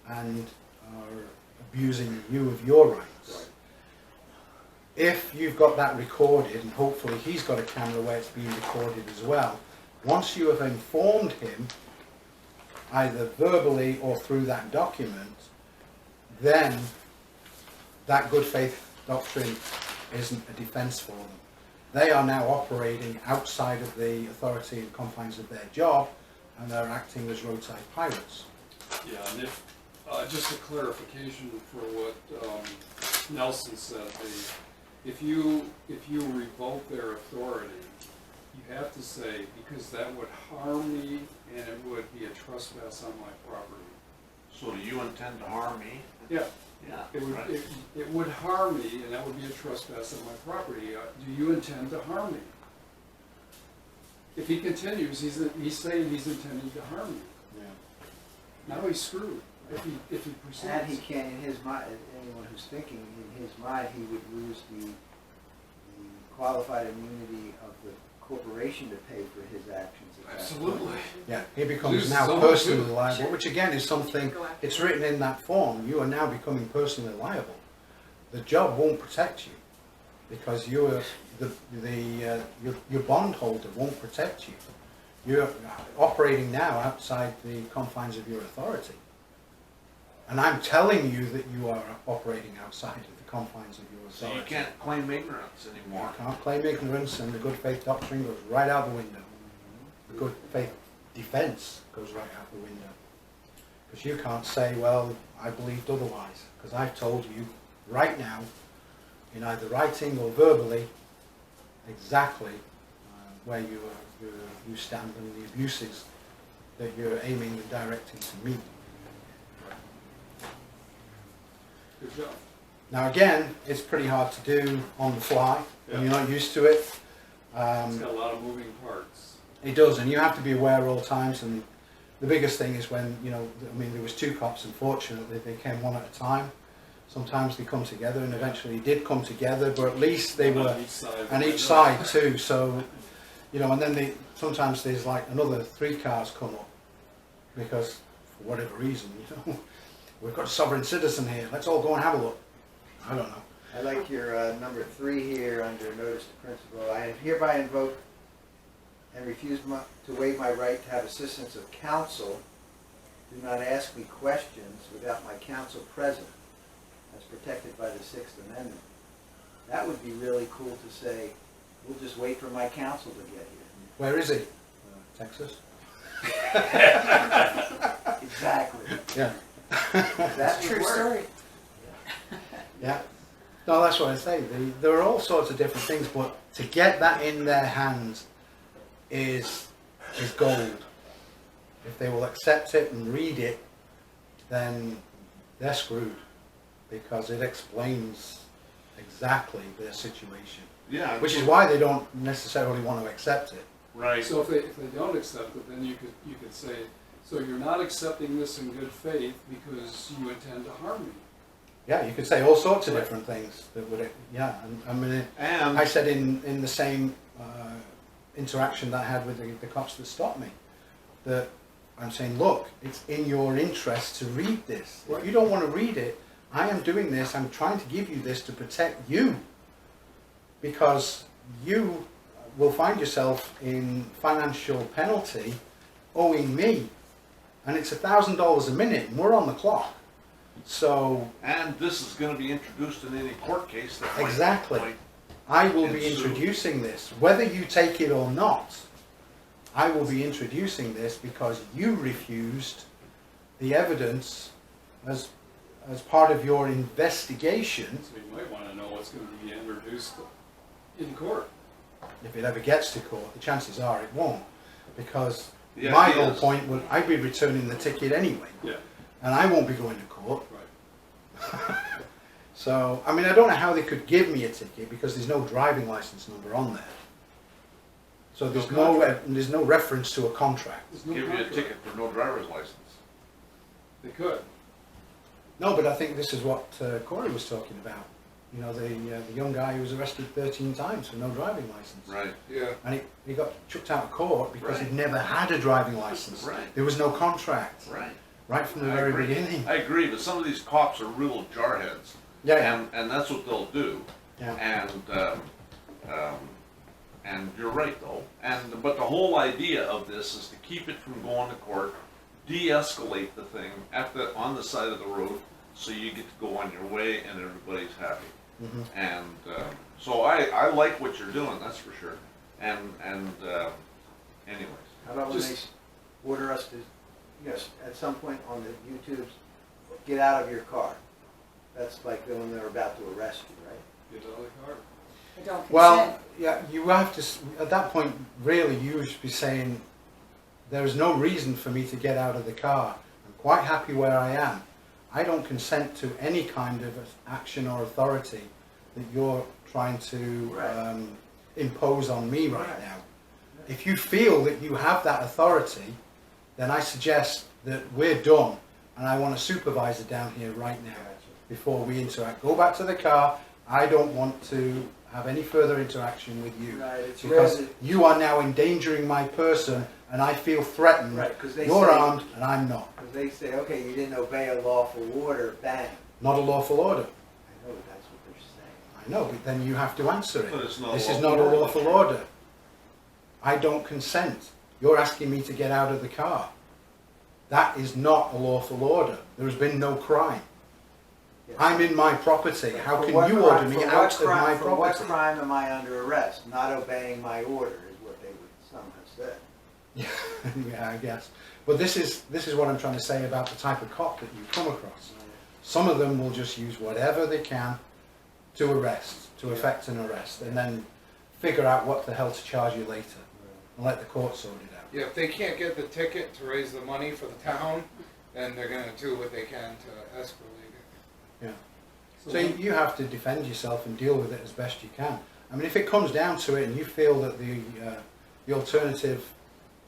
and are abusing you of your rights. Right. If you've got that recorded, and hopefully he's got a camera where it's being recorded as well, once you have informed him, either verbally or through that document, then that good faith doctrine isn't a defense for them. They are now operating outside of the authority and confines of their job, and they're acting as roadside pirates. Yeah, and if, just a clarification for what Nelson said, if you revoke their authority, you have to say, because that would harm me and it would be a trespass on my property. So do you intend to harm me? Yeah. Yeah. It would harm me, and that would be a trespass on my property. Do you intend to harm me? If he continues, he's saying he's intending to harm me. Yeah. Now he's screwed if he proceeds. And he can't, in his mind, anyone who's thinking, in his mind, he would lose the qualified immunity of the corporation to pay for his actions. At that point. Absolutely. Yeah, he becomes Loses now someone personally too. liable, which again is something, it's written in that form, you are now becoming personally liable. The job won't protect you, because you're your bondholder won't protect you. You're operating now outside the confines of your authority. And I'm telling you that you are operating outside of the confines of your So authority. you can't claim ignorance anymore. You can't claim ignorance, and the good faith doctrine goes right out the window. The good faith defense goes right out the window. Because you can't say, well, I believed otherwise, because I've told you right now, in either writing or verbally, exactly where you stand and the abuses that you're aiming and directing to me. Good job. Now again, it's pretty hard to do on the fly when Yeah. you're not used to it. It's got a lot of moving parts. It does, and you have to be aware at all times, and the biggest thing is when, you know, I mean, there was 2 cops, unfortunately, they came one at a time. Sometimes they come together, and eventually did come together, but at least they were, and each side too, so, you know, and then sometimes there's like another 3 cars come up, because for whatever reason, you know, we've got a sovereign citizen here, let's all go and have a look. I don't know. I like your number 3 here under notice to principal. I hereby invoke and refuse to waive my right to have assistance of counsel. Do not ask me questions without my counsel present, as protected by the 6th Amendment. That would be really cool to say, we'll just wait for my counsel to get here. Where is he? Texas? Exactly. Yeah. That's True story. Yeah. No, that's what I say. There are all sorts of different things, but to get that in their hands is gold. If they will accept it and read it, then they're screwed, because it explains exactly their situation. Yeah. Which is why they don't necessarily want to accept it. Right. So if they don't accept it, then you could say, so you're not accepting this in good faith because you intend to harm me. Yeah, you could say all sorts of different things that would, yeah. And I mean, And I said in the same interaction that I had with the cops that stopped me, that I'm saying, look, it's in your interest to read this. If you don't want to read it, I am doing this, I'm trying to give you this to protect you, because you will find yourself in financial penalty owing me, and it's $1,000 a minute, and we're on the clock. So and this is going to be introduced in any court case that might- exactly, might- I will be ensue. introducing this, whether you take it or not. I will be introducing this because you refused the evidence as part of your investigation. So you might want to know what's going to be introduced in court. If it ever gets to court, the chances are it won't, because The my idea whole is- point would, I'd be returning the ticket anyway, Yeah, and I won't be going to court. right. So, I mean, I don't know how they could give me a ticket, because there's no driving license number on there. So there's no reference to a contract. There's no give you a contract. ticket for no driver's license. They could. No, but I think this is what Corey was talking about. You know, the young guy who was arrested 13 times for no driving license. Right. Yeah. And he got chucked out of court because Right. he'd never had a driving license. Right. There was no contract. Right. Right from the I very agree. beginning. I agree, but some of these cops are real jarheads. Yeah. And that's what they'll do. Yeah. And you're right though. But the whole idea of this is to keep it from going to court, de-escalate the thing on the side of the road, so you get to go on your way and everybody's happy. Mhm. And so I like what you're doing, that's for sure. And anyways, How about when they Just- order us to, yes, at some point on the YouTubes, get out of your car? That's like when they're about to arrest you, right? Get out of the car. I don't consent. Well, yeah, you have to, at that point, really, you should be saying, there is no reason for me to get out of the car. I'm quite happy where I am. I don't consent to any kind of action or authority that you're trying to Right. impose on me right Right. now. If you feel that you have that authority, then I suggest that we're done, and I want a supervisor down here right now before we interact. Go back to the car. I don't want to have any further interaction with you, Right, it's because rare that- you are now endangering my person, and I feel threatened. Right, 'cause they You're say- armed and I'm not. Because they say, okay, you didn't obey a lawful order, bang. Not a lawful order. I know that's what they're saying. I know, but then you have to answer it. But it's not a This is lawful not a order. lawful order. I don't consent. You're asking me to get out of the car. That is not a lawful order. There has been no crime. Yes. I'm in my property. How For can what you crime- order me for out what of crime- my For what property? crime am I under arrest? Not obeying my order is what they would, some have said. Yeah, I guess. But this is what I'm trying to say about the type of cop that you come across. Some of them will just use whatever they can to arrest, to effect an arrest, and then figure out what the hell to charge you later, and let the court sort it out. Yeah, if they can't get the ticket to raise the money for the town, then they're gonna do what they can to escalate it. Yeah. So you have to defend yourself and deal with it as best you can. I mean, if it comes down to it and you feel that the alternative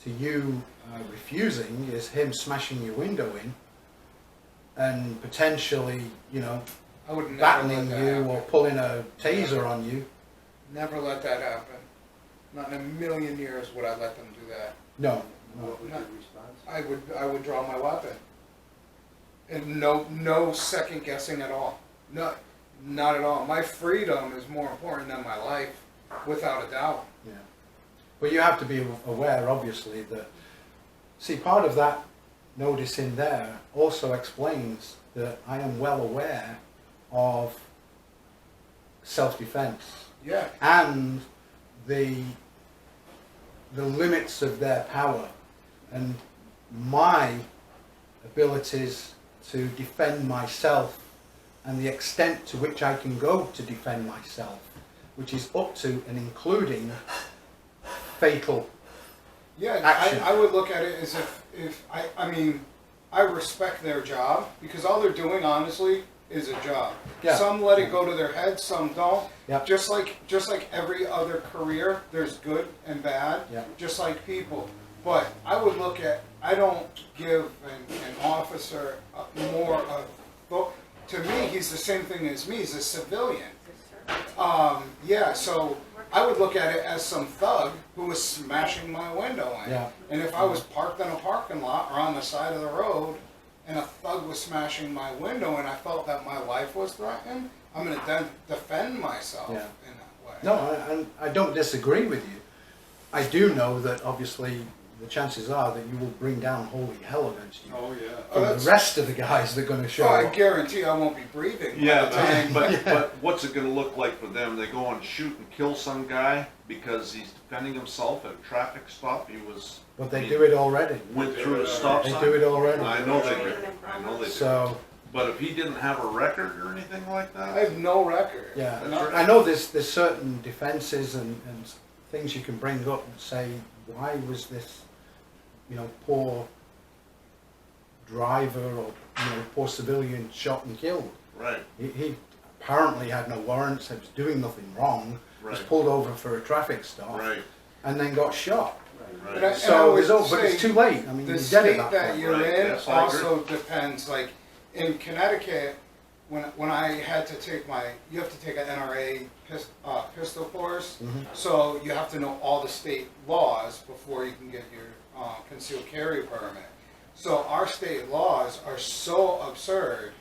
to you refusing is him smashing your window in and potentially, you know, I would never battening let that you happen. or pulling a taser on you. Never let that happen. Not in a million years would I let them do that. No, no. What was your response? I would draw my weapon. And no second guessing at all. Not at all. My freedom is more important than my life, without a doubt. Yeah. But you have to be aware, obviously, that, see, part of that notice in there also explains that I am well aware of self-defense Yeah. and the limits of their power and my abilities to defend myself and the extent to which I can go to defend myself, which is up to and including fatal. Yeah, Action. I would look at it as if I mean, I respect their job because all they're doing, honestly, is a job. Yeah. Some let it go to their head, some don't. Yeah. Just like every other career, there's good and bad. Yeah. Just like people. But I would look at, I don't give an officer more of, to me, he's the same thing as me. He's a civilian. Yeah, so I would look at it as some thug who was smashing my window in. Yeah. And if I was parked in a parking lot or on the side of the road and a thug was smashing my window and I felt that my life was threatened, I'm going to then defend myself Yeah. in that way. No, I don't disagree with you. I do know that obviously the chances are that you will bring down holy hell against you. Oh, yeah. From that's- the rest of the guys that are going to show So I up. guarantee I won't be breathing by Yeah, the time. but what's it gonna look like for them? They go and shoot and kill some guy because he's defending himself at a traffic stop. He was. But they do it already. Went through a stop They sign. do it already. I know they do. I know they do. So, But if he didn't have a record or anything like I that, have no record. yeah. That's right. I know there's certain defences and things you can bring up and say, why was this, you know, poor driver or, you know, poor civilian shot and killed? right, He apparently had no warrants, he was doing nothing wrong, was right, pulled over for a traffic stop, right, and then got shot. right. And I So, would but it's say too late. I mean, the you're dead state at that that point. you're Right, in yes, I also depends. Like in Connecticut, when I had to take you have to take an NRA pistol course. Mhm. So you have to know all the state laws before you can get your concealed carry permit. So our state laws are so absurd.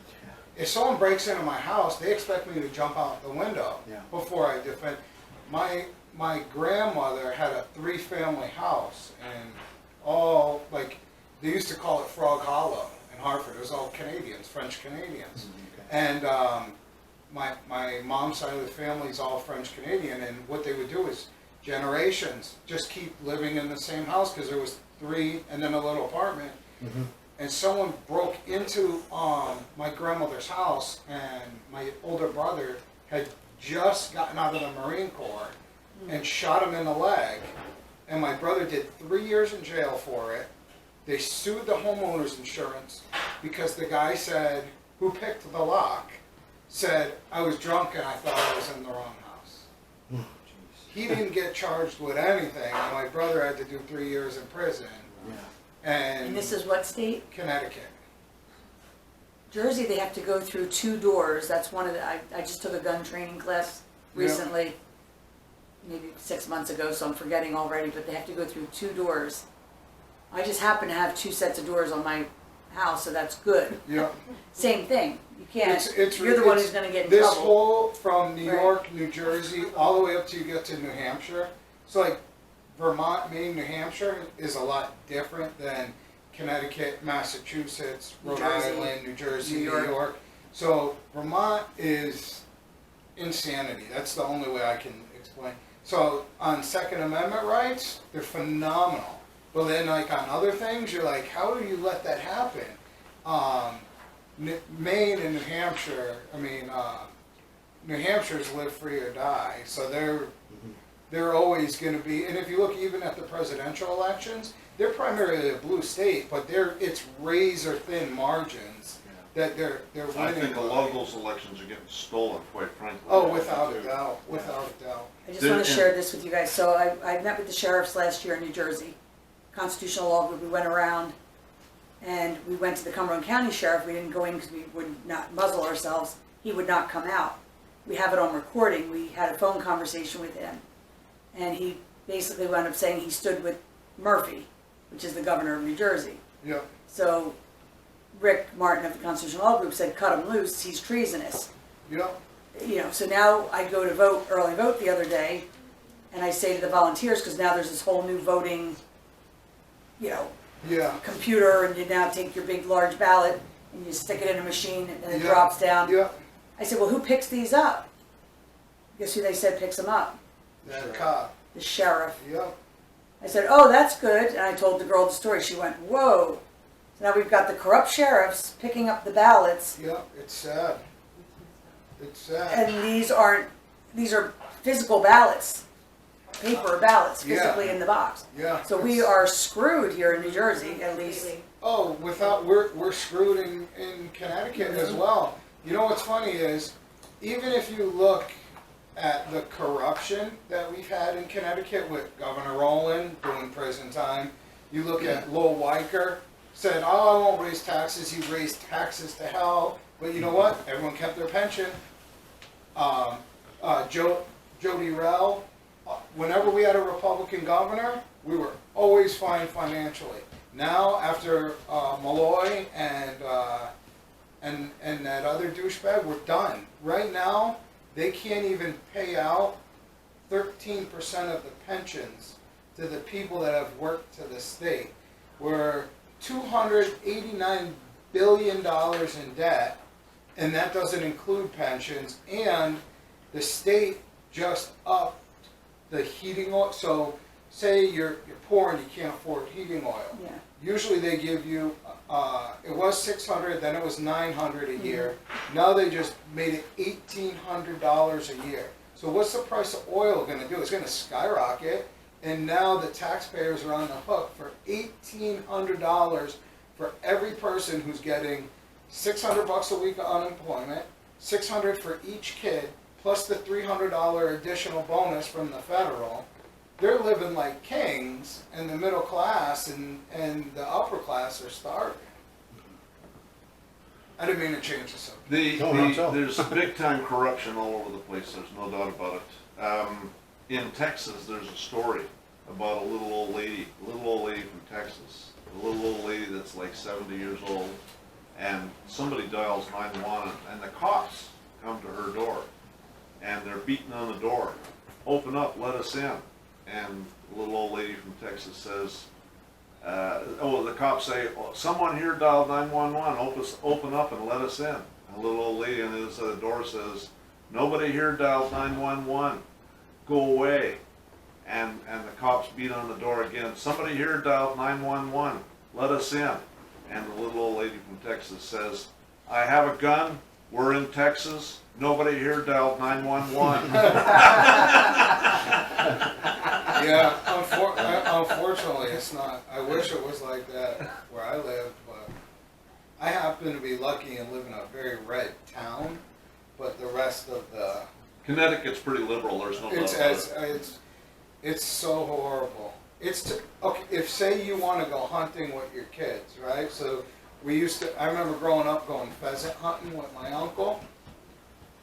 If someone breaks into my house, they expect me to jump out the window Yeah. before I defend. My grandmother had a 3-family house, and all, like, they used to call it Frog Hollow in Hartford. It was all Canadians, French Canadians. And my mom's side of the family is all French Canadian, and what they would do is generations just keep living in the same house because there was 3 and then a little apartment. Mhm. And someone broke into my grandmother's house, and my older brother had just gotten out of the Marine Corps and shot him in the leg. And my brother did 3 years in jail for it. They sued the homeowner's insurance because the guy said, who picked the lock, said, I was drunk and I thought I was in the wrong house. Oh, jeez. He didn't get charged with anything, and my brother had to do 3 years in prison. Yeah. And this is what state? Connecticut. Jersey, they have to go through 2 doors. That's one of the, I just took a gun training class recently, maybe 6 months ago, so I'm forgetting already, but they have to go through 2 doors. I just happen to have 2 sets of doors on my house, so that's good. Yeah. Same thing. You can't, It's you're the one it's- who's gonna get in This trouble. whole, from New Right. York, New Jersey, all the way up to you get to New Hampshire. So like Vermont, Maine, New Hampshire is a lot different than Connecticut, Massachusetts, New Rhode Jersey, Island, New Jersey, New New York. York. So Vermont is insanity. That's the only way I can explain. So on Second Amendment rights, they're phenomenal. But then like on other things, you're like, how do you let that happen? Maine and New Hampshire, New Hampshire's live free or die, so they're always going to be. And if you look even at the presidential elections, they're primarily a blue state, but it's razor thin margins that they're winning. I think a by. lot of those elections are getting stolen, quite frankly. Oh, without a doubt, without a doubt. I just wanna share this with you guys. So I met with the sheriffs last year in New Jersey, constitutional law group, we went around and we went to the Cumberland County Sheriff. We didn't go in because we would not muzzle ourselves. He would not come out. We have it on recording. We had a phone conversation with him. And he basically wound up saying he stood with Murphy, which is the governor of New Jersey. Yeah. So Rick Martin of the Constitutional Law Group said, cut him loose, he's treasonous. Yeah. You know, so now I go to vote, early vote the other day, and I say to the volunteers, because now there's this whole new voting, you know, Yeah. computer, and you now take your big large ballot and you stick it in a machine and it Yeah. drops down. Yeah. I said, well, who picks these up? Guess who they said picks them up? That cop. The sheriff. Yeah. I said, oh, that's good. And I told the girl the story. She went, whoa. So now we've got the corrupt sheriffs picking up the ballots, Yeah. It's sad. It's sad. and these are physical ballots, paper ballots, Yeah. physically in the box. Yeah. So we it's- are screwed here in New Jersey, at least. Completely. Oh, we're screwed in Connecticut as well. You know what's funny is, even if you look at the corruption that we've had in Connecticut with Governor Rowland doing prison time, you look at Lowell Weicker, said, oh, I won't raise taxes. He raised taxes to hell. But you know what? Everyone kept their pension. Jody Rell, whenever we had a Republican governor, we were always fine financially. Now, after Malloy and that other douchebag, we're done. Right now, they can't even pay out 13% of the pensions to the people that have worked to the state. We're $289 billion in debt, and that doesn't include pensions, and the state just upped the heating oil. So say you're poor and you can't afford heating oil. Yeah. Usually they give you, it was $600, then it was $900 a year. Now they just made it $1,800 a year. So what's the price of oil going to do? It's going to skyrocket, and now the taxpayers are on the hook for $1,800 for every person who's getting $600 a week of unemployment, $600 for each kid, plus the $300 additional bonus from the federal. They're living like kings, and the middle class and the upper class are starving. I didn't mean to change the subject. No, not at all. There's big time corruption all over the place, there's no doubt about it. In Texas, there's a story about a little old lady from Texas, a little old lady that's like 70 years old, and somebody dials 911, and the cops come to her door, and they're beating on the door. Open up, let us in. And the little old lady from Texas says, the cops say, someone here dialed 911, open up and let us in. And the little old lady on the other side of the door says, nobody here dialed 911, go away. And the cops beat on the door again, somebody here dialed 911, let us in. And the little old lady from Texas says, I have a gun, we're in Texas, nobody here dialed 911. Yeah, unfortunately, it's not. I wish it was like that where I live, but I happen to be lucky and live in a very red town. But the rest of the Connecticut's pretty liberal, there's no doubt about it. it's so horrible. Okay. If say you want to go hunting with your kids, right? So I remember growing up going pheasant hunting with my uncle,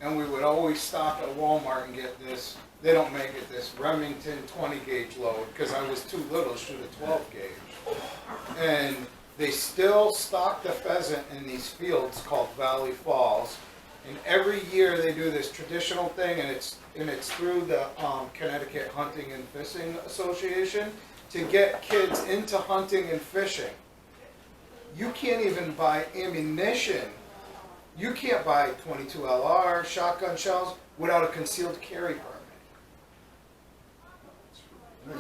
and we would always stop at Walmart and get this. They don't make it, this Remington 20 gauge load, because I was too little to shoot a 12 gauge. And they still stock the pheasant in these fields called Valley Falls. And every year they do this traditional thing, and it's through the Connecticut Hunting and Fishing Association to get kids into hunting and fishing. You can't even buy ammunition. You can't buy 22 LR, shotgun shells, without a concealed carry permit.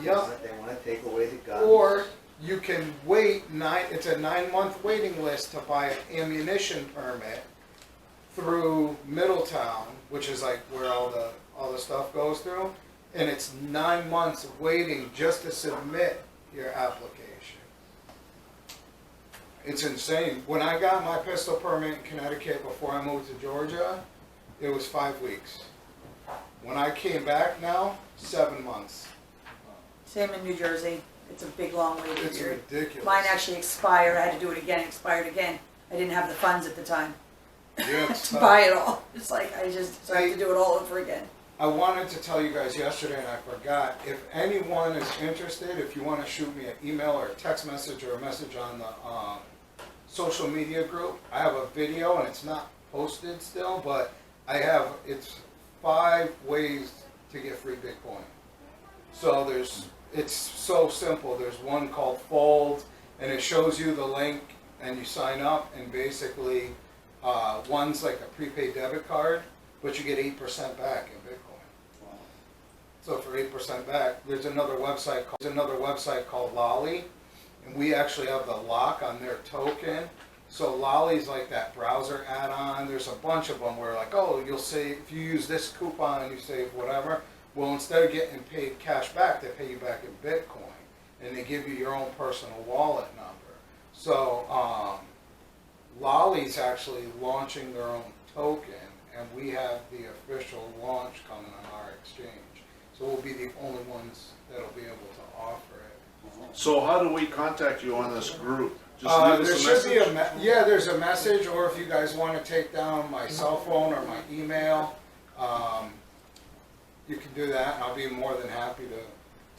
Yeah. They want to take away the guns. Or you can wait it's a 9-month waiting list to buy an ammunition permit through Middletown, which is like where all the stuff goes through, and it's 9 months waiting just to submit your application. It's insane. When I got my pistol permit in Connecticut before I moved to Georgia, it was 5 weeks. When I came back now, 7 months. Same in New Jersey. it's a big, long waiting It's period. ridiculous. Mine actually expired, I had to do it again, expired again. I didn't have the funds at the time Yeah, it's to tough. buy it all. It's like, so I have to do it all over again. I wanted to tell you guys yesterday and I forgot, if anyone is interested, if you wanna shoot me an email or a text message or a message on the, social media group, I have a video and it's not posted still, but it's 5 ways to get free Bitcoin. So it's so simple, there's one called Fold, and it shows you the link and you sign up, and basically, one's like a prepaid debit card, but you get 8% back in Bitcoin. So for 8% back, there's another website called Lolly, and we actually have the lock on their token. So Lolly's like that browser add-on. There's a bunch of them where like, oh, you'll save, if you use this coupon, you save whatever. Well, instead of getting paid cash back, they pay you back in Bitcoin, and they give you your own personal wallet number. So Lolly's actually launching their own token, and we have the official launch coming on our exchange. So we'll be the only ones that'll be able to offer it. So how do we contact you on this group? Just leave There us a should be message? there's a message, or if you guys want to take down my cell phone or my email, you can do that, and I'll be more than happy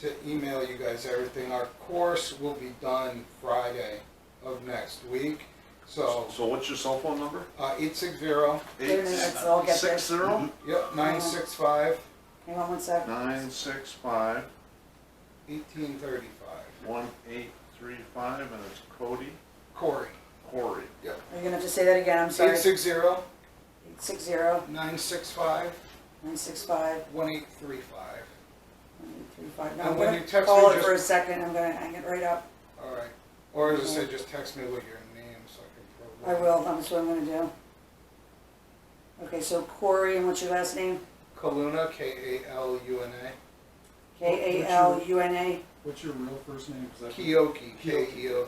to email you guys everything. Our course will be done Friday of next week, so So what's your cell phone number? 860, Wait a minute, let's all get this. 860 yep, 965 Hang on one sec. 965 1835. 1835, and it's Cody Corey. Corey. Are you gonna have to say that again? I'm sorry. 860 860 965 965 1835. 1835. Now And I'm when gonna you text call me, it for a just- second. I'm gonna hang it right up. All right. Or as I say, just text me with your name so I I can will. That's what I'm gonna do. Okay, so Corey, and what's your last name? Kaluna, Kaluna. Kaluna. What's your real first name? 'Cause I- Keoki, Keoki.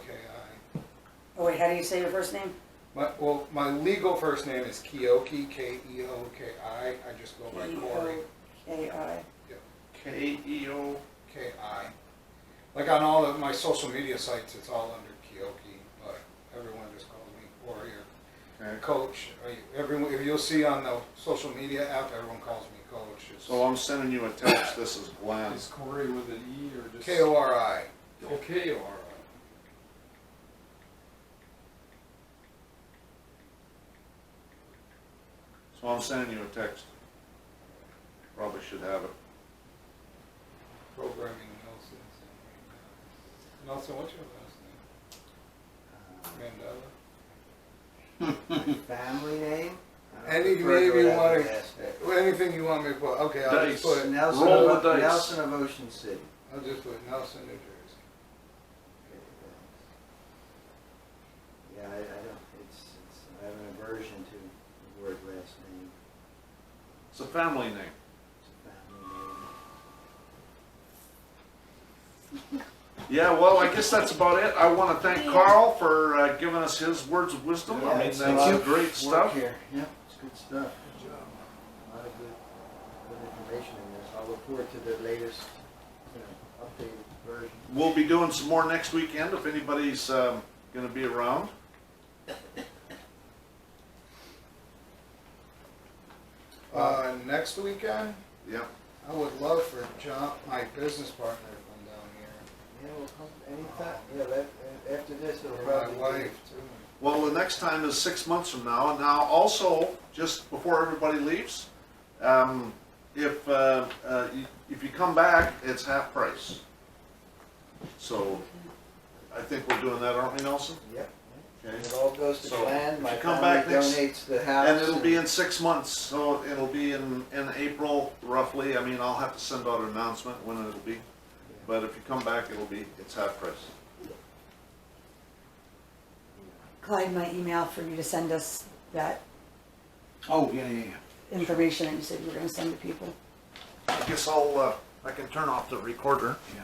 Oh wait, how do you say your first name? My legal first name is Keoki, Keoki. I just go by Corey, K-I. KEO. Ki. Like on all of my social media sites, it's all under Keoki, but everyone just calls me Corey or Okay. Coach. Everyone, if you'll see on the social media app, everyone calls me Coach. It's So I'm sending you a text. This is Glenn. Is Corey with an E or just? Kori. Oh, K-O-R-I. So I'm sending you a text. Probably should have it. Programming Nelson. Nelson, what's your last name? Mandela. Family name? Any prefer name to you have want the last name. Anything you want me to put. Okay, I'll Dice. just put. Nelson, Roll of, the dice. Nelson of Ocean City. I'll just put Nelson, New Jersey. Yeah, I don't, I have an aversion to the word last name. It's a family name. It's a family name. Yeah, well, I guess that's about it. I want to thank Karl for giving us his words of wisdom. I mean, it's that's a lot of great work stuff. here. Yep, it's good stuff. A lot of good information in this. I'll look forward to the latest, updated version. We'll be doing some more next weekend if anybody's going to be around. Next weekend, Yeah. I would love for John, my business partner, to come down here. Yeah, we'll come anytime. Yeah, after this, it'll Or probably my be. wife, too. Well, the next time is 6 months from now. And now, also, just before everybody leaves, if you come back, it's half price. So, I think we're doing that, aren't we, Nelson? Yep. Okay. It all goes to So, plan. if My you come family back next- donates the house. And it'll be in 6 months, so it'll be in April roughly. I mean, I'll have to send out an announcement when it'll be. But if you come back, it's half price. Clyde, my email for you to send us that Oh, yeah. information that you said you were gonna send to people. I guess I can turn off the recorder. Yeah.